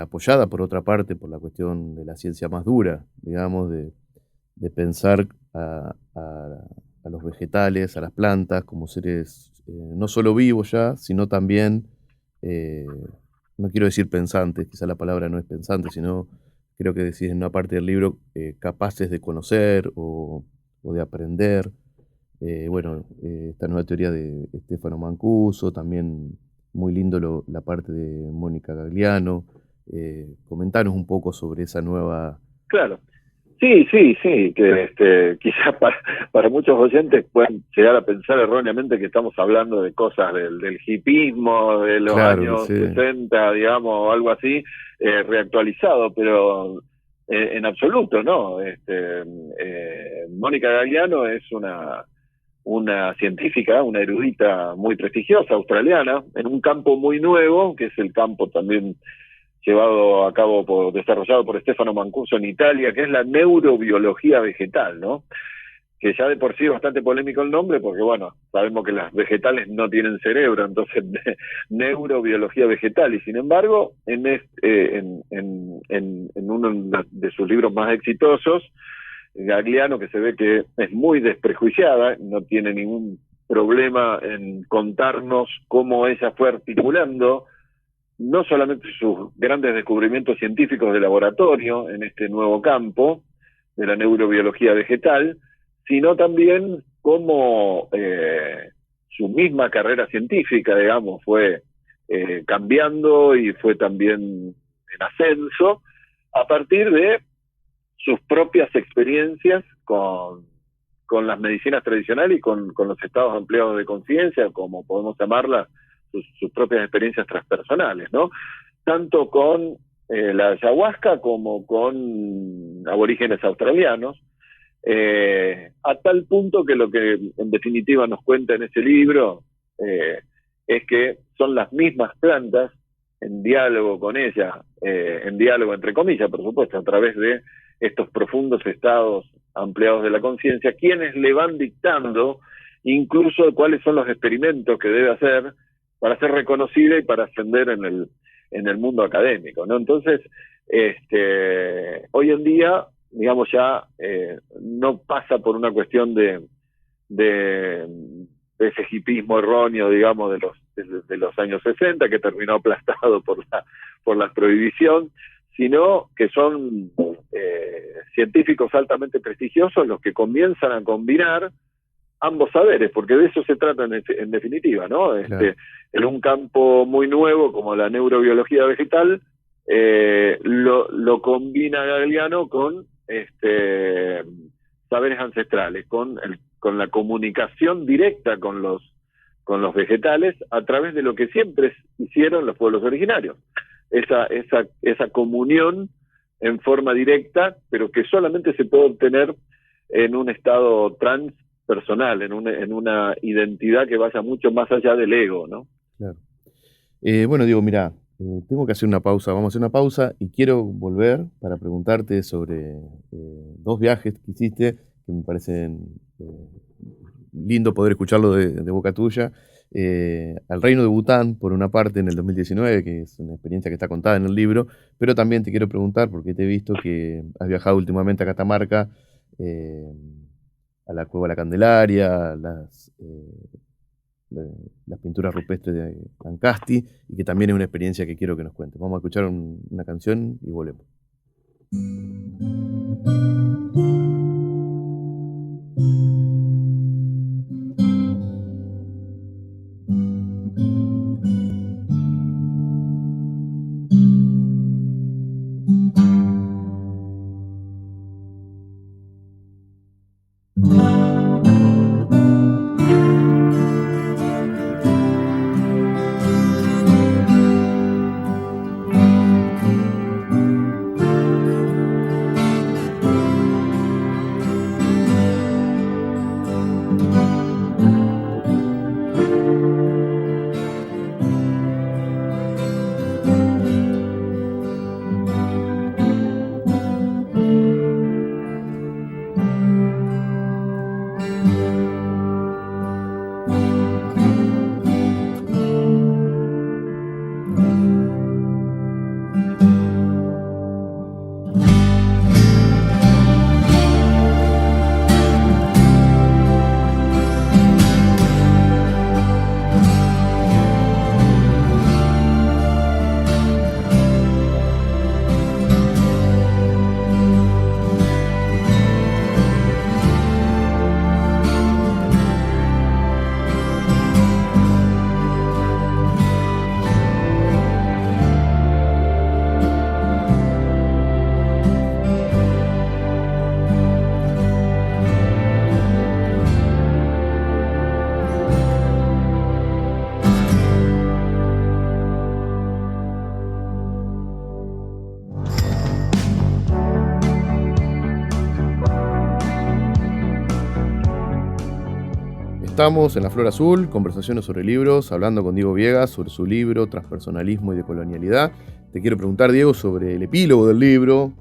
apoyada por otra parte por la cuestión de la ciencia más dura, digamos, de pensar a los vegetales, a las plantas, como seres no solo vivos ya, sino también, eh, no quiero decir pensantes, quizá la palabra no es pensante, sino creo que decís en una parte del libro, capaces de conocer o de aprender. Bueno, esta nueva teoría de Stefano Mancuso, también muy lindo la parte de Mónica Gagliano. Comentanos un poco sobre esa nueva... Claro. Sí, que quizás para muchos oyentes pueden llegar a pensar erróneamente que estamos hablando de cosas del hipismo de los Claro que años sí. 60, digamos, o algo así, reactualizado, pero en absoluto, ¿no? Mónica Gagliano es una científica, una erudita muy prestigiosa, australiana, en un campo muy nuevo, que es el campo también llevado a cabo desarrollado por Stefano Mancuso en Italia, que es la neurobiología vegetal, ¿no? Que ya de por sí es bastante polémico el nombre, porque bueno, sabemos que las vegetales no tienen cerebro, entonces neurobiología vegetal, y sin embargo, en uno de sus libros más exitosos, Gagliano, que se ve que es muy desprejuiciada, no tiene ningún problema en contarnos cómo ella fue articulando no solamente sus grandes descubrimientos científicos de laboratorio en este nuevo campo de la neurobiología vegetal, sino también cómo su misma carrera científica, digamos, fue cambiando y fue también en ascenso a partir de sus propias experiencias con las medicinas tradicionales y con los estados ampliados de conciencia, como podemos llamarlas, sus propias experiencias transpersonales, ¿no? Tanto con la ayahuasca como con aborígenes australianos, a tal punto que lo que en definitiva nos cuenta en ese libro es que son las mismas plantas en diálogo con ellas, en diálogo entre comillas, por supuesto, a través de estos profundos estados ampliados de la conciencia, quienes le van dictando incluso cuáles son los experimentos que debe hacer para ser reconocida y para ascender en el mundo académico, ¿no? Entonces, hoy en día, digamos, ya no pasa por una cuestión de ese hipismo erróneo, digamos, de los años 60, que terminó aplastado por la prohibición, sino que son científicos altamente prestigiosos los que comienzan a combinar ambos saberes, porque de eso se trata en definitiva, ¿no? Claro. En un campo muy nuevo como la neurobiología vegetal, lo combina Galeano con saberes ancestrales, con la comunicación directa con los vegetales a través de lo que siempre hicieron los pueblos originarios. Esa comunión en forma directa, pero que solamente se puede obtener en un estado transpersonal, en una identidad que vaya mucho más allá del ego, ¿no? Claro. Bueno, Diego, mirá, tengo que hacer una pausa, vamos a hacer una pausa y quiero volver para preguntarte sobre dos viajes que hiciste que me parecen lindo poder escucharlo de boca tuya. Al reino de Bután, por una parte, en el 2019, que es una experiencia que está contada en el libro, pero también te quiero preguntar, porque te he visto que has viajado últimamente a Catamarca, a la Cueva de la Candelaria, las pinturas rupestres de Ancasti, y que también es una experiencia que quiero que nos cuentes. Vamos a escuchar una canción y volvemos. Estamos en La Flor Azul, conversaciones sobre libros, hablando con Diego Viegas sobre su libro Transpersonalismo y Decolonialidad. Te quiero preguntar, Diego, sobre el epílogo del libro,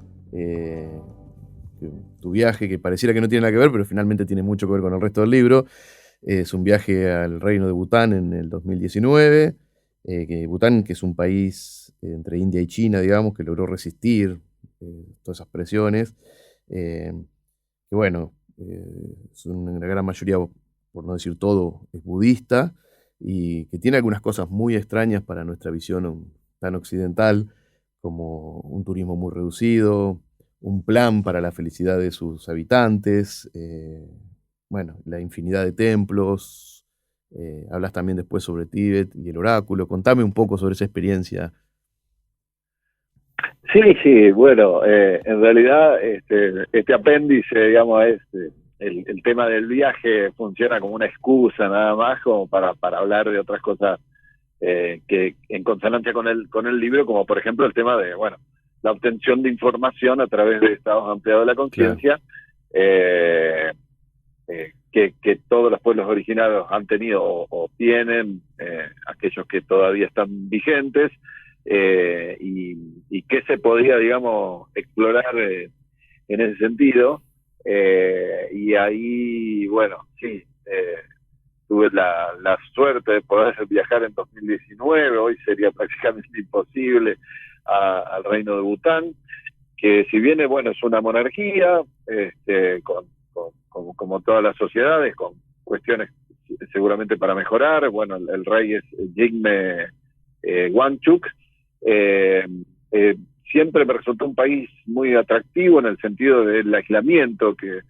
tu viaje, que pareciera que no tiene nada que ver, pero finalmente tiene mucho que ver con el resto del libro. Es un viaje al reino de Bután en el 2019. Bután, que es un país entre India y China, digamos, que logró resistir todas esas presiones. Que bueno, es una gran mayoría, por no decir todo, es budista, y que tiene algunas cosas muy extrañas para nuestra visión tan occidental, como un turismo muy reducido, un plan para la felicidad de sus habitantes, bueno, la infinidad de templos. Hablas también después sobre Tíbet y el oráculo. Contame un poco sobre esa experiencia. Sí, bueno, en realidad este apéndice, digamos, es el tema del viaje funciona como una excusa nada más, como para hablar de otras cosas que en consonancia con el libro, como por ejemplo el tema de, bueno, la obtención de información a través de estados ampliados de la conciencia. Claro. que todos los pueblos originarios han tenido o tienen, aquellos que todavía están vigentes, y qué se podía, digamos, explorar en ese sentido. Y ahí, bueno, sí, tuve la suerte de poder viajar en 2019, hoy sería prácticamente imposible, al reino de Bután, que si bien bueno, es una monarquía, como todas las sociedades, con cuestiones seguramente para mejorar. Bueno, el rey es Jigme Wangchuk. Siempre me resultó un país muy atractivo en el sentido del aislamiento que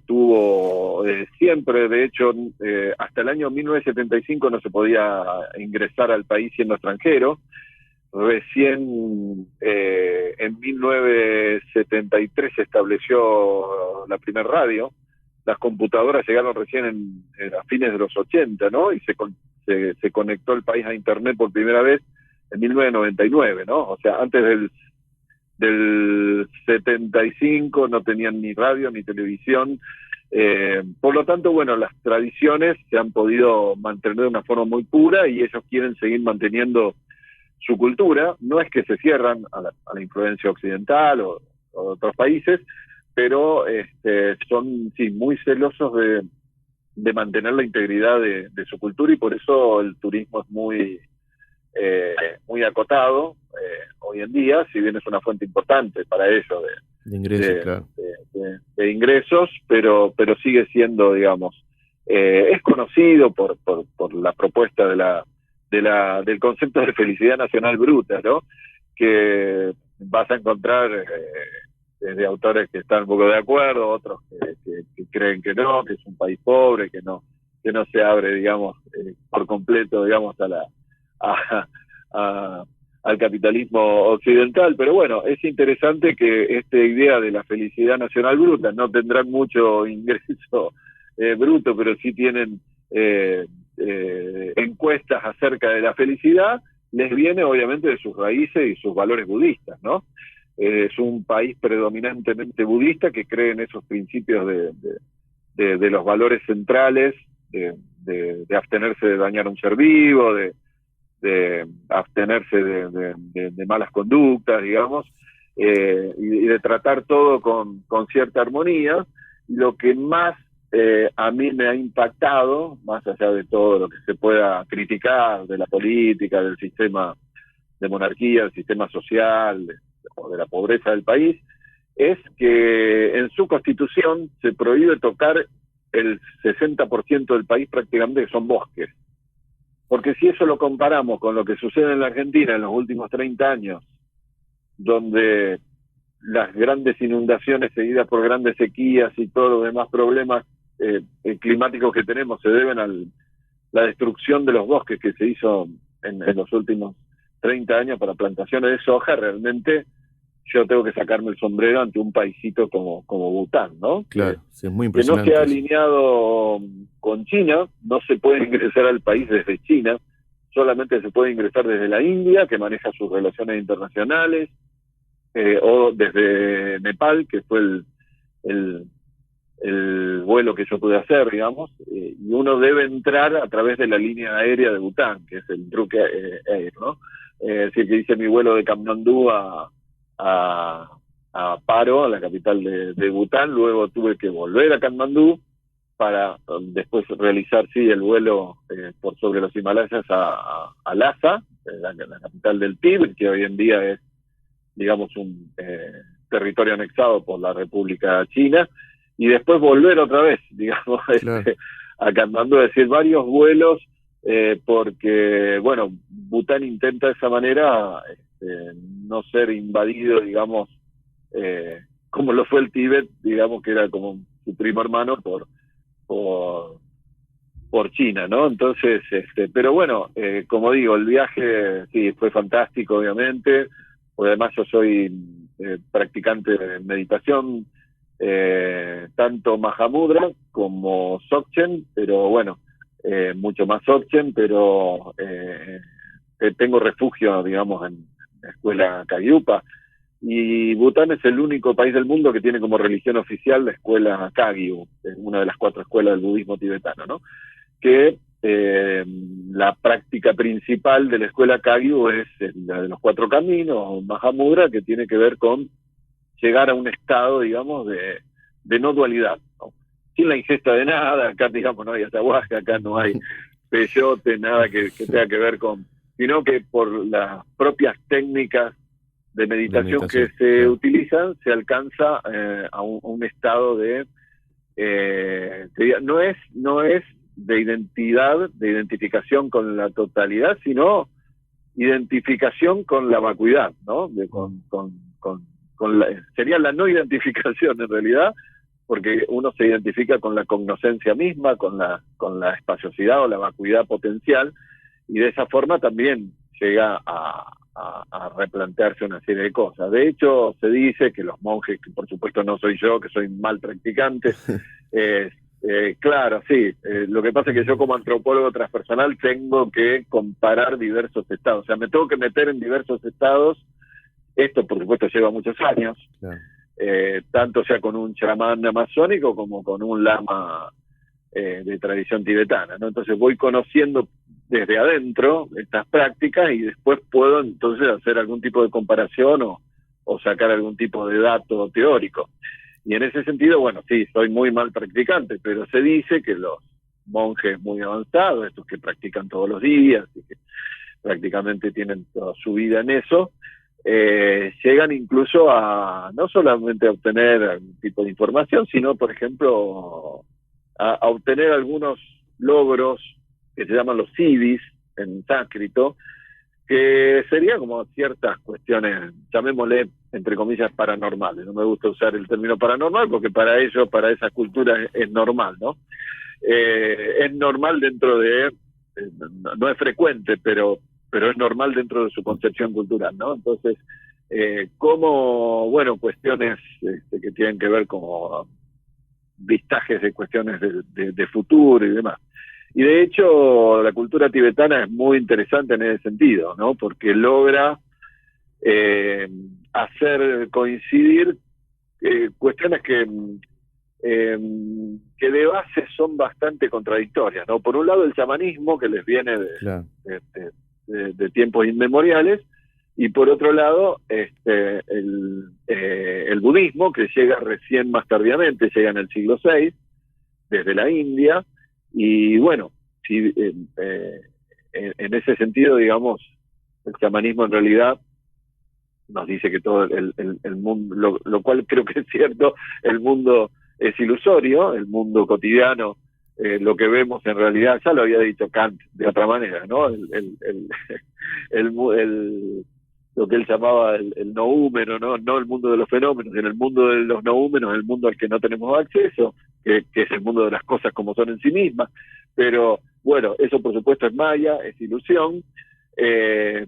tuvo siempre. De hecho, hasta el año 1975 no se podía ingresar al país siendo extranjero. Recién en 1973 se estableció la primer radio. Las computadoras llegaron recién a fines de los 80, ¿no? Y se conectó el país a Internet por primera vez en 1999, ¿no? O sea, antes del 75 no tenían ni radio ni televisión. Por lo tanto, bueno, las tradiciones se han podido mantener de una forma muy pura y ellos quieren seguir manteniendo su cultura. No es que se cierran a la influencia occidental o de otros países, pero son sí muy celosos de mantener la integridad de su cultura, y por eso el turismo es muy acotado hoy en día, si bien es una fuente importante para ellos de ingresos, claro. de ingresos, pero sigue siendo, digamos, es conocido por la propuesta del concepto de felicidad nacional bruta, ¿no? Que vas a encontrar desde autores que están un poco de acuerdo, otros que creen que no, que es un país pobre, que no se abre, digamos, por completo, digamos, al capitalismo occidental. Pero bueno, es interesante que esta idea de la felicidad nacional bruta, no tendrán mucho ingreso bruto, pero sí tienen encuestas acerca de la felicidad, les viene obviamente de sus raíces y sus valores budistas, ¿no? Es un país predominantemente budista que cree en esos principios de los valores centrales, de abstenerse de dañar a un ser vivo, de abstenerse de malas conductas, digamos, y de tratar todo con cierta armonía. Lo que más a mí me ha impactado, más allá de todo lo que se pueda criticar de la política, del sistema de monarquía, del sistema social o de la pobreza del país, es que en su constitución se prohíbe tocar el 60% del país prácticamente, que son bosques. Porque si eso lo comparamos con lo que sucede en la Argentina en los últimos 30 años, donde las grandes inundaciones seguidas por grandes sequías y todos los demás problemas climáticos que tenemos se deben a la destrucción de los bosques que se hizo en los últimos 30 años para plantaciones de soja, realmente yo tengo que sacarme el sombrero ante un paisito como Bután, ¿no? Claro, sí, es muy que no impresionante. se ha alineado con China, no se puede ingresar al país desde China, solamente se puede ingresar desde la India, que maneja sus relaciones internacionales, o desde Nepal, que fue el vuelo que yo pude hacer, digamos, y uno debe entrar a través de la línea aérea de Bután, que es el Druk Air, ¿no? Es decir, que hice mi vuelo de Kamandú a Paro, a la capital de Bután. Luego tuve que volver a Katmandú para después realizar, sí, el vuelo por sobre los Himalayas a Lhasa, la capital del Tíbet, que hoy en día es, digamos, un territorio anexado por la República China, y después volver otra vez, digamos, Claro. a Katmandú, es decir, varios vuelos, porque, bueno, Bután intenta de esa manera no ser invadido, digamos, como lo fue el Tíbet, digamos, que era como su primo hermano por China, ¿no? Entonces, pero bueno, como digo, el viaje sí fue fantástico, obviamente, porque además yo soy practicante de meditación, tanto Mahamudra como Dzogchen, pero bueno, mucho más Dzogchen, pero tengo refugio, digamos, en la escuela Kagyupa, Y Bután es el único país del mundo que tiene como religión oficial la escuela Kagyu, una de las 4 escuelas del budismo tibetano, ¿no? Que la práctica principal de la escuela Kagyu es la de los 4 caminos, Mahamudra, que tiene que ver con llegar a un estado, digamos, de no dualidad, ¿no? Sin la ingesta de nada, acá, digamos, no hay ayahuasca, acá no hay peyote, nada que tenga que ver con, sino que por las propias técnicas de meditación que se utilizan, se alcanza a un estado de, no es de identidad, de identificación con la totalidad, sino identificación con la vacuidad, ¿no? Sería la no identificación en realidad, porque uno se identifica con la cognoscencia misma, con la espaciosidad o la vacuidad potencial, y de esa forma también llega a replantearse una serie de cosas. De hecho, se dice que los monjes, que por supuesto no soy yo, que soy mal practicante, claro, sí, lo que pasa es que yo como antropólogo transpersonal tengo que comparar diversos estados, o sea, me tengo que meter en diversos estados. Esto por supuesto lleva muchos años, claro. Tanto sea con un chamán amazónico como con un lama de tradición tibetana, ¿no? Entonces voy conociendo desde adentro estas prácticas y después puedo entonces hacer algún tipo de comparación o sacar algún tipo de dato teórico. Y en ese sentido, bueno, sí, soy muy mal practicante, pero se dice que los monjes muy avanzados, estos que practican todos los días y que prácticamente tienen toda su vida en eso, llegan incluso a no solamente a obtener algún tipo de información, sino, por ejemplo, a obtener algunos logros que se llaman los siddhis en sánscrito, que serían como ciertas cuestiones, llamémosle, entre comillas, paranormales. No me gusta usar el término paranormal porque para ellos, para esa cultura es normal, ¿no? Es normal dentro de, no es frecuente, pero es normal dentro de su concepción cultural, ¿no? Entonces, como, bueno, cuestiones que tienen que ver con vistajes de cuestiones de futuro y demás. Y de hecho, la cultura tibetana es muy interesante en ese sentido, ¿no? Porque logra hacer coincidir cuestiones que de base son bastante contradictorias, ¿no? Por un lado, el chamanismo, que les viene de tiempos inmemoriales, y por otro lado, el budismo, que llega recién más tardíamente, llega en el siglo VI, desde la India, y bueno, si, en ese sentido, digamos, el chamanismo en realidad nos dice que todo el mundo, lo cual creo que es cierto, el mundo es ilusorio, el mundo cotidiano, lo que vemos en realidad, ya lo había dicho Kant de otra manera, ¿no? Lo que él llamaba el noúmeno, no el mundo de los fenómenos, en el mundo de los noúmenos, el mundo al que no tenemos acceso, que es el mundo de las cosas como son en sí mismas. Pero bueno, eso por supuesto es maya, es ilusión,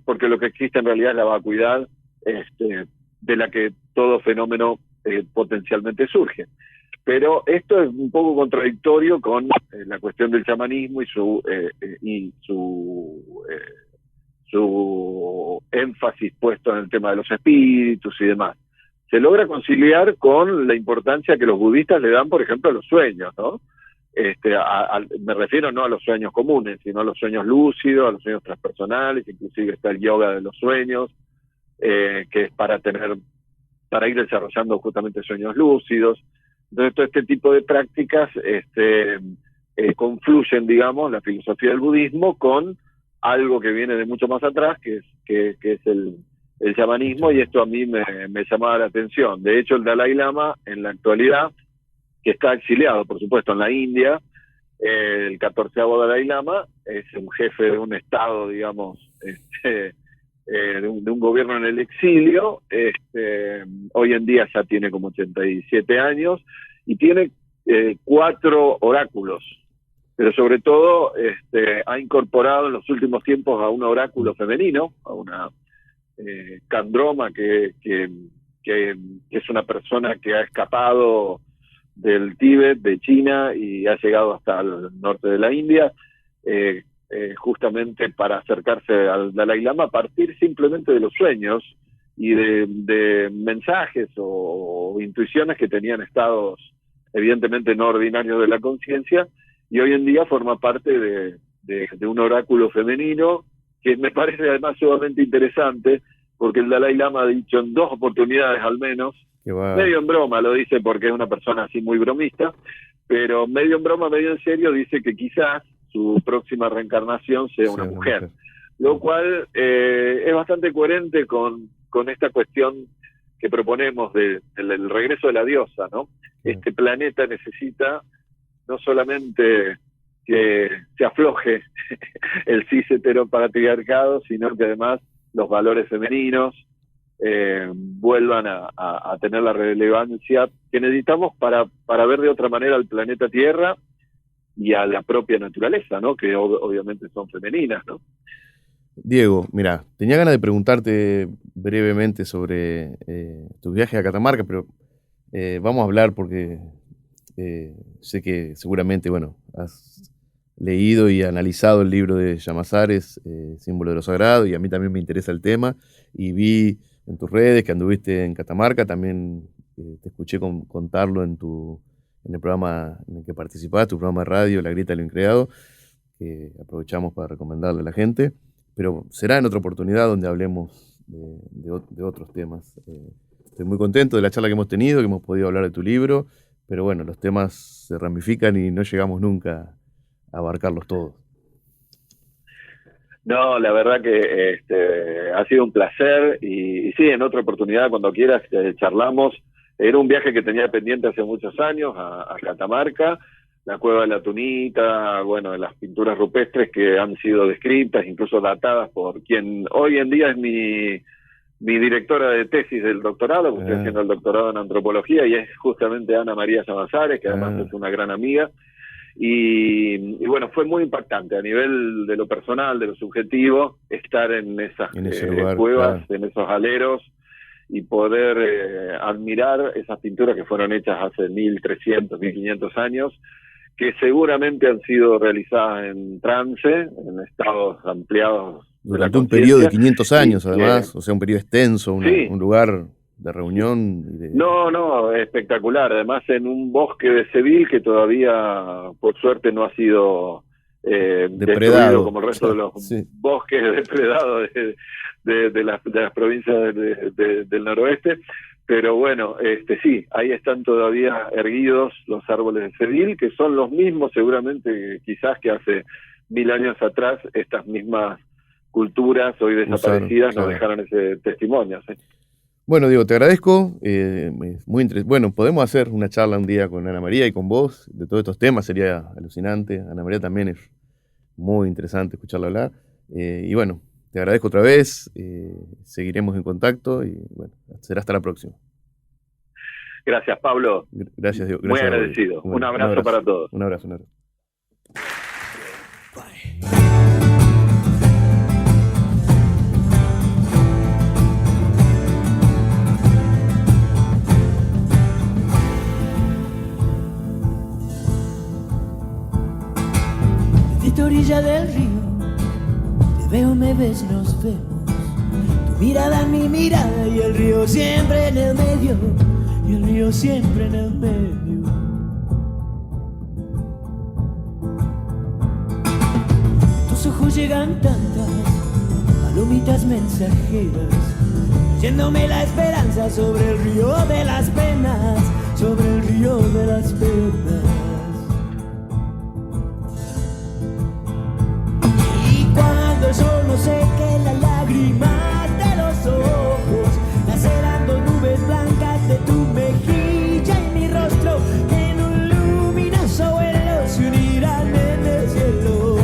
porque lo que existe en realidad es la vacuidad de la que todo fenómeno potencialmente surge. Pero esto es un poco contradictorio con la cuestión del chamanismo y su énfasis puesto en el tema de los espíritus y demás. Se logra conciliar con la importancia que los budistas le dan, por ejemplo, a los sueños, ¿no? Me refiero no a los sueños comunes, sino a los sueños lúcidos, a los sueños transpersonales, inclusive está el yoga de los sueños, que es para ir desarrollando justamente sueños lúcidos. Entonces, todo este tipo de prácticas confluyen, digamos, la filosofía del budismo con algo que viene de mucho más atrás, que es el chamanismo, y esto a mí me llamaba la atención. De hecho, el Dalai Lama, en la actualidad, que está exiliado, por supuesto, en la India, el 14º Dalai Lama es un jefe de un estado, digamos, de un gobierno en el exilio. Hoy en día ya tiene como 87 años y tiene 4 oráculos, pero sobre todo ha incorporado en los últimos tiempos a un oráculo femenino, a una Kandroma, que es una persona que ha escapado del Tíbet, de China, y ha llegado hasta el norte de la India, justamente para acercarse al Dalai Lama a partir simplemente de los sueños, y de mensajes o intuiciones que tenían estados evidentemente no ordinarios de la conciencia, y hoy en día forma parte de un oráculo femenino que me parece además sumamente interesante, porque el Dalai Lama ha dicho en 2 oportunidades al menos, medio en broma lo dice porque es una persona así muy bromista, pero medio en broma, medio en serio, dice que quizás su próxima reencarnación sea una mujer. Lo cual es bastante coherente con esta cuestión que proponemos del regreso de la diosa, ¿no? Este planeta necesita no solamente que se afloje el cis heteropatriarcado, sino que además los valores femeninos vuelvan a tener la relevancia que necesitamos para ver de otra manera al planeta Tierra y a la propia naturaleza, ¿no? Que obviamente son femeninas, ¿no? Diego, mira, tenía ganas de preguntarte brevemente sobre tus viajes a Catamarca, pero vamos a hablar porque sé que seguramente, bueno, has leído y analizado el libro de Llamazares, Símbolo de lo Sagrado, y a mí también me interesa el tema, y vi en tus redes que anduviste en Catamarca, también te escuché contarlo en el programa en el que participaste, tu programa de radio, La Grieta de lo Increado, que aprovechamos para recomendarle a la gente, pero será en otra oportunidad donde hablemos de otros temas. Estoy muy contento de la charla que hemos tenido, que hemos podido hablar de tu libro, pero bueno, los temas se ramifican y no llegamos nunca a abarcarlos todos. No, la verdad que ha sido un placer y sí, en otra oportunidad, cuando quieras, charlamos. Era un viaje que tenía pendiente hace muchos años a Catamarca, la Cueva de la Tunita, bueno, las pinturas rupestres que han sido descritas, incluso datadas por quien hoy en día es mi directora de tesis del doctorado, porque estoy haciendo el doctorado en antropología, y es justamente Ana María Llamazares, que además es una gran amiga. Y bueno, fue muy impactante a nivel de lo personal, de lo subjetivo, estar en esas lugar, cuevas, claro, en esos aleros, y poder admirar esas pinturas que fueron hechas hace 1300, 1500 años, que seguramente han sido realizadas en trance, en estados ampliados. Durante un periodo de 500 años, además, o sea, un periodo extenso, sí, un lugar de reunión. No, espectacular. Además, en un bosque de Seville que todavía, por suerte, no ha sido destruido como el resto de los bosques depredados de las provincias del noroeste. Pero bueno, sí, ahí están todavía erguidos los árboles de Seville, que son los mismos seguramente quizás que hace 1000 años atrás estas mismas culturas hoy desaparecidas nos dejaron ese testimonio, ¿sí? Bueno, Diego, te agradezco. Muy bueno, podemos hacer una charla un día con Ana María y con vos de todos estos temas, sería alucinante. Ana María también es muy interesante escucharla hablar. Y bueno, te agradezco otra vez, seguiremos en contacto y bueno, será hasta la próxima. Gracias, Pablo. Gracias, Diego. Muy agradecido. Bueno, un abrazo para todos. Un abrazo. Orilla del río, te veo, me ves, nos vemos. Tu mirada en mi mirada y el río siempre en el medio, y el río siempre en el medio. Tus ojos llegan tantas palomitas mensajeras, yéndome la esperanza sobre el río de las penas, sobre el río de las penas. Solo sé que las lágrimas de los ojos lacerando nubes blancas de tu mejilla y mi rostro en un luminoso vuelo se unirán en el cielo,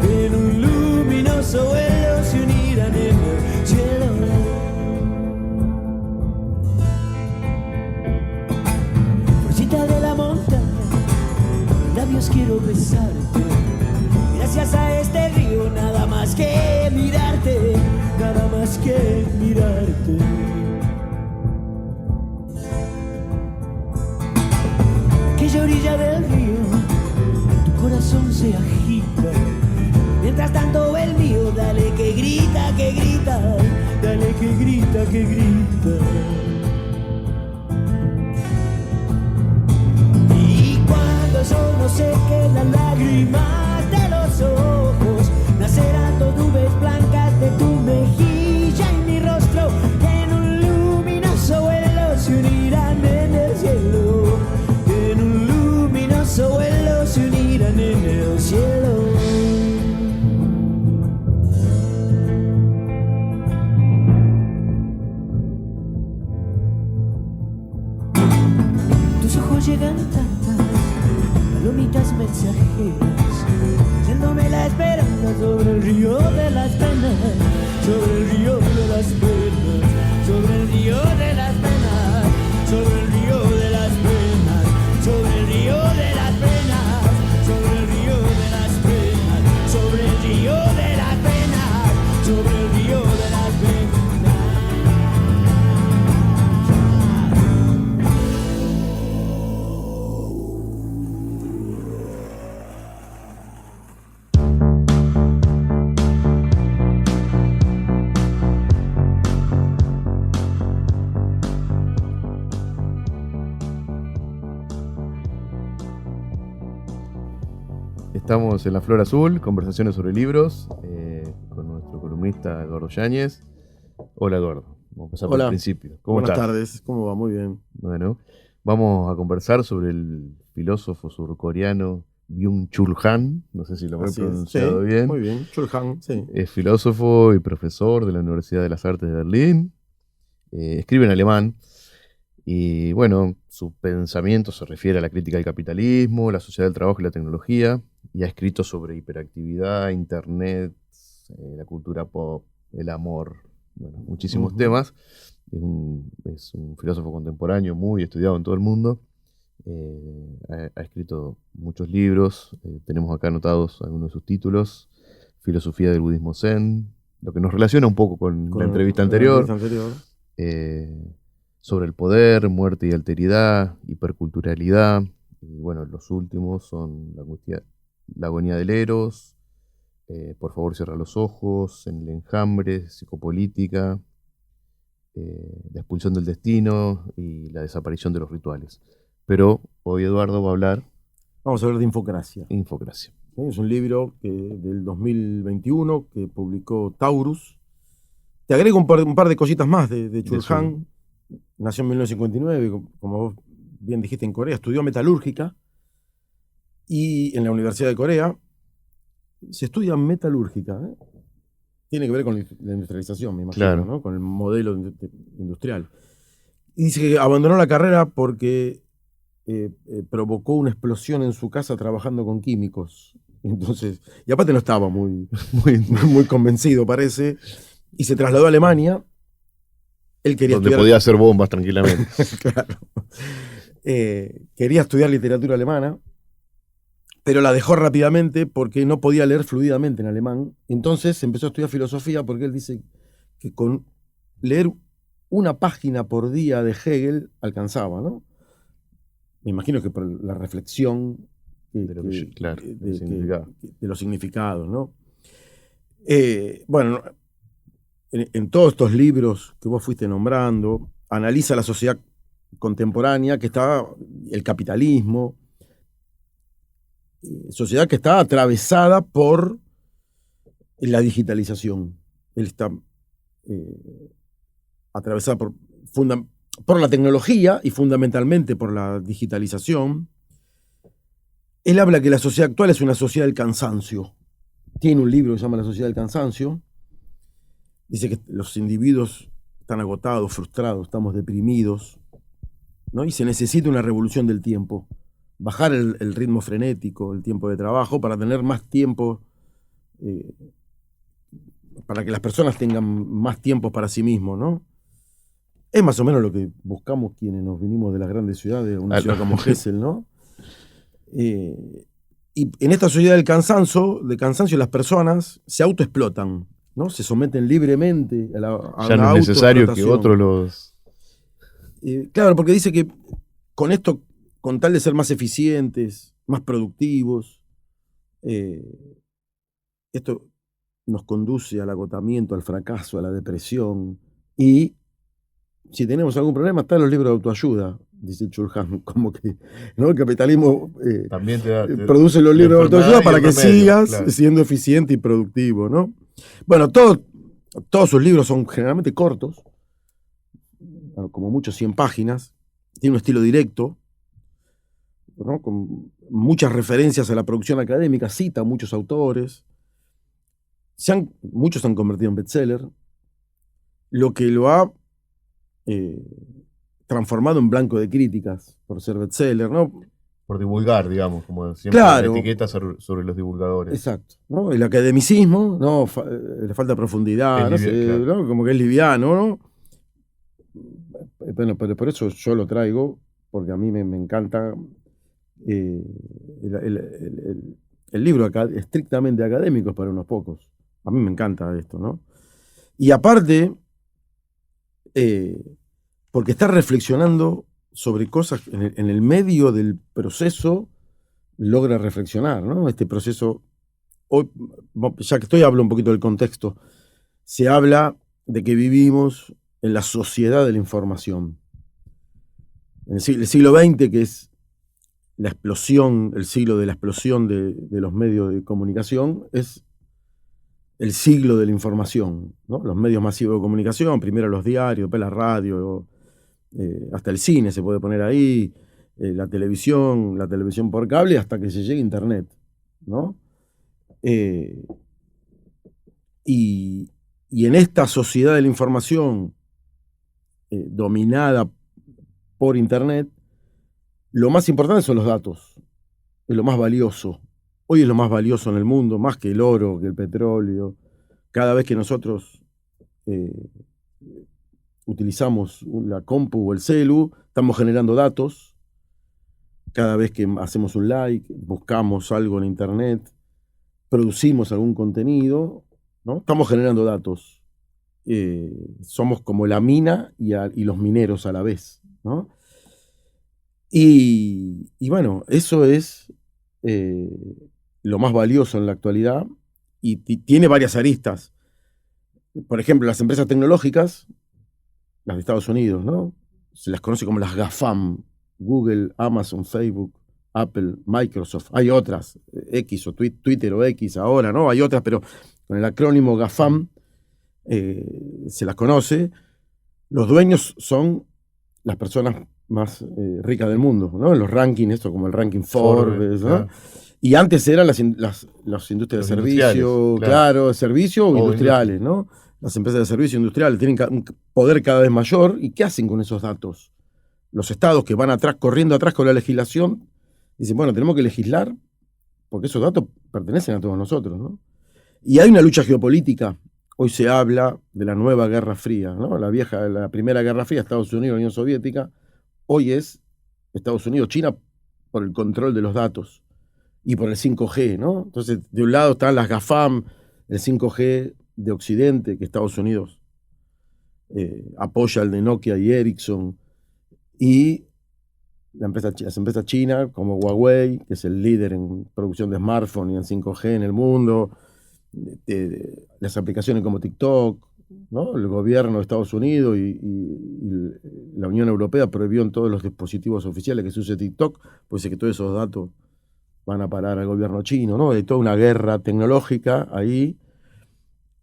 en un luminoso vuelo se unirán en el cielo. Florcita de la montaña, con labios quiero besarte. Gracias a este río nada más que mirarte, nada más que mirarte. Aquella orilla del río, tu corazón se agita. Mientras tanto el mío, dale que grita, dale que grita. grita, que grita. Y cuando yo no sé que las lágrimas de los ojos nacerán dos nubes blancas de tu mejilla y mi rostro, que en un luminoso vuelo se unirán en el cielo, que en un luminoso vuelo se unirán en el cielo. Tus ojos llegan tantas palomitas mensajeras, haciéndome la esperanza sobre el río de las penas, sobre el río de las penas, sobre el río de las penas, sobre el río de las penas, sobre el río de las penas, sobre el río de las penas, sobre el río de las penas, sobre el río de las penas. Estamos en La Flor Azul, conversaciones sobre libros, con nuestro columnista Eduardo Yáñez. Hola Eduardo, vamos a empezar por el principio. ¿Cómo Buenas estás? tardes, ¿cómo va? Muy bien. Bueno, vamos a conversar sobre el filósofo surcoreano Byung-Chul Han, no sé si lo he Así es. pronunciado Sí, bien. muy bien. Chul Han, sí. Es filósofo y profesor de la Universidad de las Artes de Berlín. Escribe en alemán. Y bueno, su pensamiento se refiere a la crítica del capitalismo, la sociedad del trabajo y la tecnología. Y ha escrito sobre hiperactividad, internet, la cultura pop, el amor, bueno, muchísimos temas. Es un filósofo contemporáneo muy estudiado en todo el mundo. Ha escrito muchos libros. Tenemos acá anotados algunos de sus títulos. Filosofía del budismo zen, lo que nos relaciona un poco con la entrevista anterior. Sobre el poder, muerte y alteridad, hiperculturalidad. Y bueno, los últimos son la agonía del Eros, por favor cierra los ojos, en el enjambre, psicopolítica, la expulsión del destino y la desaparición de los rituales. Pero hoy Eduardo va a hablar... Vamos a hablar de Infocracia. Infocracia. ¿Sí? Es un libro del 2021 que publicó Taurus. Te agrego un par de cositas más de Chul Han. Nació en 1959, como vos bien dijiste, en Corea. Estudió metalúrgica y en la Universidad de Corea se estudia metalúrgica. Tiene que ver con la industrialización, me imagino, Claro. ¿no? Con el modelo industrial. Y dice que abandonó la carrera porque provocó una explosión en su casa trabajando con químicos. Entonces, y aparte no estaba muy convencido, parece, y se trasladó a Alemania. Él quería donde estudiar, podía hacer bombas tranquilamente. claro. Quería estudiar literatura alemana, pero la dejó rápidamente porque no podía leer fluidamente en alemán. Entonces empezó a estudiar filosofía porque él dice que con leer una página por día de Hegel alcanzaba, ¿no? Me imagino que por la reflexión de los significados, ¿no? Bueno, en todos estos libros que vos fuiste nombrando, analiza la sociedad contemporánea, que está el capitalismo, sociedad que está atravesada por la digitalización. Él está atravesada por la tecnología y fundamentalmente por la digitalización. Él habla que la sociedad actual es una sociedad del cansancio. Tiene un libro que se llama La sociedad del cansancio. Dice que los individuos están agotados, frustrados, estamos deprimidos, ¿no? Y se necesita una revolución del tiempo. Bajar el ritmo frenético, el tiempo de trabajo, para tener más tiempo, para que las personas tengan más tiempo para sí mismos, ¿no? Es más o menos lo que buscamos quienes nos vinimos de las grandes ciudades, una ciudad como Gesell, ¿no? Y en esta sociedad del cansancio las personas se autoexplotan, ¿no? Se someten libremente a ya no es necesario que otros los... Claro, porque dice que con esto, con tal de ser más eficientes, más productivos, esto nos conduce al agotamiento, al fracaso, a la depresión, Y si tenemos algún problema, están los libros de autoayuda, dice Chulhan, como que, ¿no? El capitalismo También produce los libros de autoayuda para que sigas claro, siendo eficiente y productivo, ¿no? Bueno, todos sus libros son generalmente cortos, como mucho 100 páginas, tiene un estilo directo, ¿no? Con muchas referencias a la producción académica, cita a muchos autores, muchos se han convertido en bestseller, lo que lo ha transformado en blanco de críticas por ser bestseller, ¿no? por divulgar, digamos, como siempre Claro. la etiqueta sobre los divulgadores. Exacto, ¿no? El academicismo, ¿no? Le falta profundidad, Es claro. ¿no? Como que es liviano, ¿no? Bueno, pero por eso yo lo traigo, porque a mí me encanta el libro estrictamente académico es para unos pocos. A mí me encanta esto, ¿no? Y aparte, porque está reflexionando sobre cosas en el medio del proceso, logra reflexionar, ¿no? Este proceso, hoy, ya que hablo un poquito del contexto, se habla de que vivimos en la sociedad de la información. En el siglo XX, que es la explosión, el siglo de la explosión de los medios de comunicación, es el siglo de la información, ¿no? Los medios masivos de comunicación, primero los diarios, después la radio, hasta el cine se puede poner ahí, la televisión por cable, hasta que se llegue a Internet, ¿no? Y en esta sociedad de la información dominada por Internet, lo más importante son los datos, es lo más valioso. Hoy es lo más valioso en el mundo, más que el oro, que el petróleo. Cada vez que nosotros utilizamos la compu o el celu, estamos generando datos. Cada vez que hacemos un like, buscamos algo en Internet, producimos algún contenido, ¿no? Estamos generando datos. Somos como la mina y los mineros a la vez, ¿no? Y bueno, eso es lo más valioso en la actualidad y tiene varias aristas. Por ejemplo, las empresas tecnológicas, las de Estados Unidos, ¿no? Se las conoce como las GAFAM, Google, Amazon, Facebook, Apple, Microsoft. Hay otras, X o Twitter o X ahora, ¿no? Hay otras, pero con el acrónimo GAFAM se las conoce. Los dueños son las personas más ricas del mundo, ¿no? En los rankings, esto como el ranking Forbes, ¿no? Claro. Y antes eran las industrias de servicio, claro, de servicio o industriales, ¿no? Las empresas de servicio industriales tienen un poder cada vez mayor. ¿Y qué hacen con esos datos? Los estados que van atrás, corriendo atrás con la legislación, dicen, bueno, tenemos que legislar porque esos datos pertenecen a todos nosotros, ¿no? Y hay una lucha geopolítica. Hoy se habla de la nueva Guerra Fría, ¿no? La primera Guerra Fría, Estados Unidos, Unión Soviética. Hoy es Estados Unidos, China, por el control de los datos y por el 5G, ¿no? Entonces, de un lado están las GAFAM, el 5G de Occidente, que Estados Unidos apoya el de Nokia y Ericsson, y las empresas chinas como Huawei, que es el líder en producción de smartphones y en 5G en el mundo, las aplicaciones como TikTok, ¿no? El gobierno de Estados Unidos y la Unión Europea prohibió en todos los dispositivos oficiales que se use TikTok, pues es que todos esos datos van a parar al gobierno chino, ¿no? Hay toda una guerra tecnológica ahí.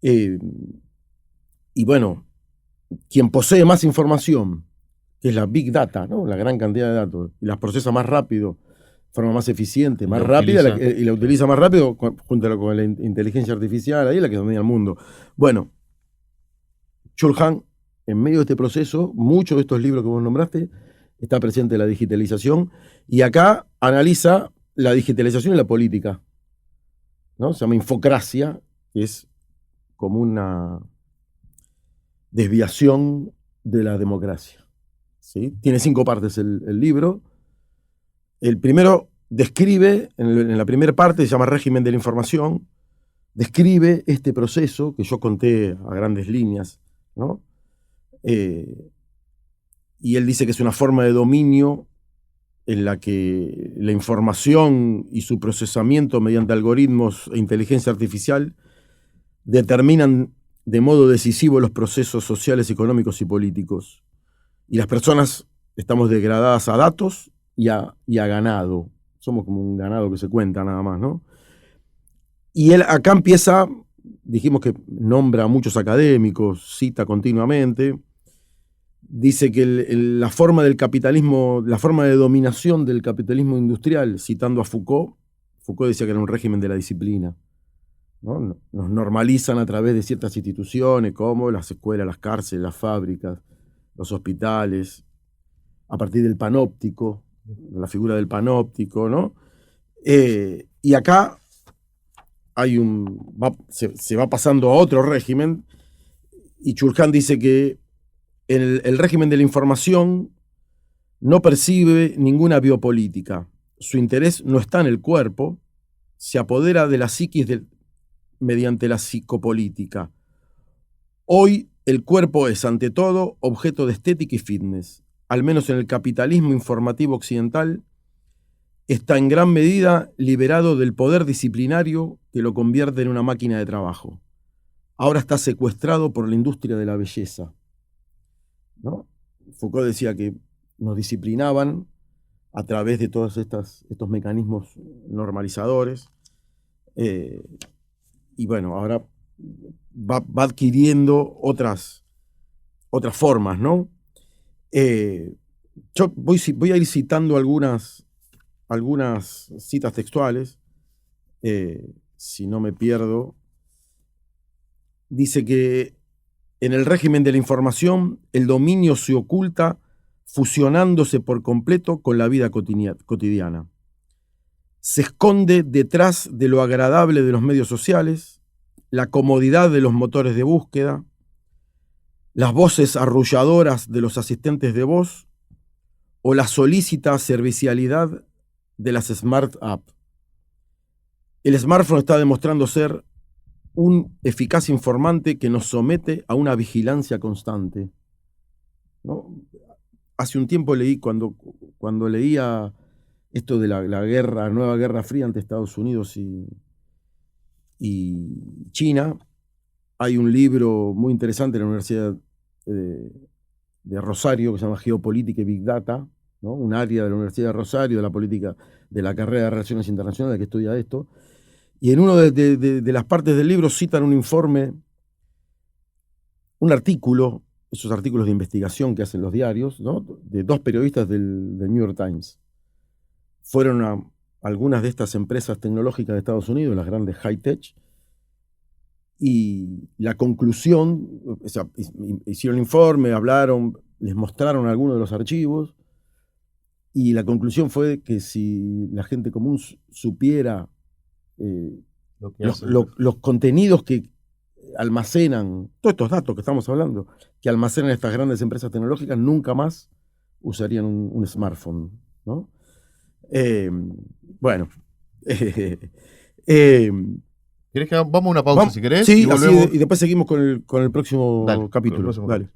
Y bueno, quien posee más información, que es la Big Data, ¿no? La gran cantidad de datos, y las procesa más rápido, de forma más eficiente, más rápida, y la utiliza más rápido, junto con la inteligencia artificial, ahí es la que domina el mundo. Bueno, Chulhan, en medio de este proceso, muchos de estos libros que vos nombraste, está presente la digitalización, y acá analiza la digitalización y la política, ¿no? Se llama infocracia, que es como una desviación de la democracia, ¿sí? Tiene 5 partes el libro. El primero describe, en la primera parte, se llama régimen de la información, describe este proceso que yo conté a grandes líneas, ¿no? Y él dice que es una forma de dominio en la que la información y su procesamiento mediante algoritmos e inteligencia artificial determinan de modo decisivo los procesos sociales, económicos y políticos. Y las personas estamos degradadas a datos y a ganado. Somos como un ganado que se cuenta nada más, ¿no? Y él acá empieza, dijimos que nombra a muchos académicos, cita continuamente, dice que la forma del capitalismo, la forma de dominación del capitalismo industrial, citando a Foucault decía que era un régimen de la disciplina, ¿no? Nos normalizan a través de ciertas instituciones como las escuelas, las cárceles, las fábricas, los hospitales, a partir del panóptico, la figura del panóptico, ¿no? Y acá hay se va pasando a otro régimen, y Churkán dice que el régimen de la información no percibe ninguna biopolítica. Su interés no está en el cuerpo, se apodera de la psiquis mediante la psicopolítica. Hoy el cuerpo es, ante todo, objeto de estética y fitness. Al menos en el capitalismo informativo occidental, está en gran medida liberado del poder disciplinario que lo convierte en una máquina de trabajo. Ahora está secuestrado por la industria de la belleza, ¿no? Foucault decía que nos disciplinaban a través de todos estos mecanismos normalizadores, y bueno, ahora va adquiriendo otras formas, ¿no? Yo voy a ir citando algunas citas textuales, si no me pierdo. Dice que en el régimen de la información el dominio se oculta fusionándose por completo con la vida cotidiana. Se esconde detrás de lo agradable de los medios sociales, la comodidad de los motores de búsqueda, las voces arrulladoras de los asistentes de voz o la solícita servicialidad de las smart apps. El smartphone está demostrando ser un eficaz informante que nos somete a una vigilancia constante, ¿no? Hace un tiempo leí, cuando leía esto de la nueva guerra fría entre Estados Unidos y China, hay un libro muy interesante en la Universidad de Rosario que se llama Geopolítica y Big Data, ¿no? Un área de la Universidad de Rosario, de la política, de la carrera de Relaciones Internacionales que estudia esto. Y en una de las partes del libro citan un informe, un artículo, esos artículos de investigación que hacen los diarios, ¿no? De dos periodistas del New York Times. Fueron a algunas de estas empresas tecnológicas de Estados Unidos, las grandes high-tech, y la conclusión, o sea, hicieron informe, hablaron, les mostraron algunos de los archivos, y la conclusión fue que si la gente común supiera los contenidos que almacenan, todos estos datos que estamos hablando, que almacenan estas grandes empresas tecnológicas, nunca más usarían un smartphone, ¿no? Bueno. ¿Querés que vamos a una pausa si querés? Sí, y después seguimos con el próximo capítulo. Con el próximo Dale.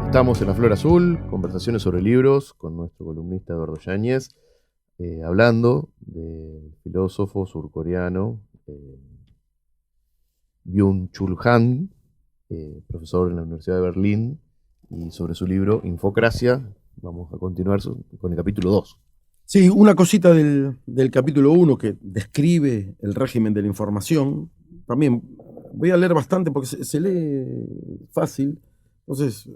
Estamos en La Flor Azul, conversaciones sobre libros con nuestro columnista Eduardo Yáñez, hablando del filósofo surcoreano Byung-Chul Han, profesor en la Universidad de Berlín, y sobre su libro Infocracia. Vamos a continuar con el capítulo 2. Sí, una cosita del capítulo 1 que describe el régimen de la información. También voy a leer bastante porque se lee fácil. Entonces,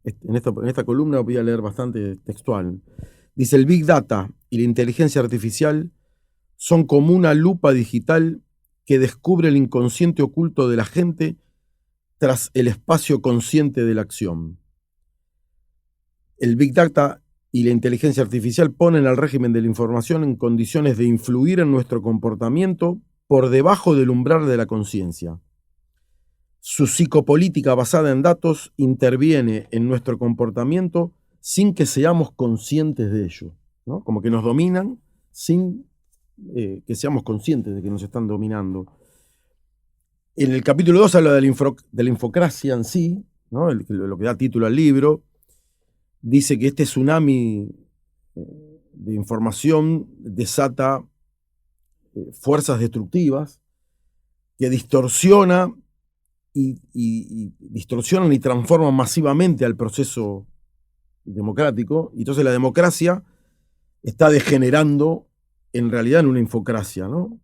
en esta columna voy a leer bastante textual. Dice: el Big Data y la inteligencia artificial son como una lupa digital que descubre el inconsciente oculto de la gente tras el espacio consciente de la acción. El Big Data y la inteligencia artificial ponen al régimen de la información en condiciones de influir en nuestro comportamiento por debajo del umbral de la conciencia. Su psicopolítica basada en datos interviene en nuestro comportamiento sin que seamos conscientes de ello, ¿no? Como que nos dominan sin que seamos conscientes de que nos están dominando. En el capítulo 2 habla de la infocracia en sí, ¿no? Lo que da título al libro. Dice que este tsunami de información desata fuerzas destructivas que distorsionan y transforman masivamente al proceso democrático. Y entonces la democracia está degenerando en realidad en una infocracia, ¿no?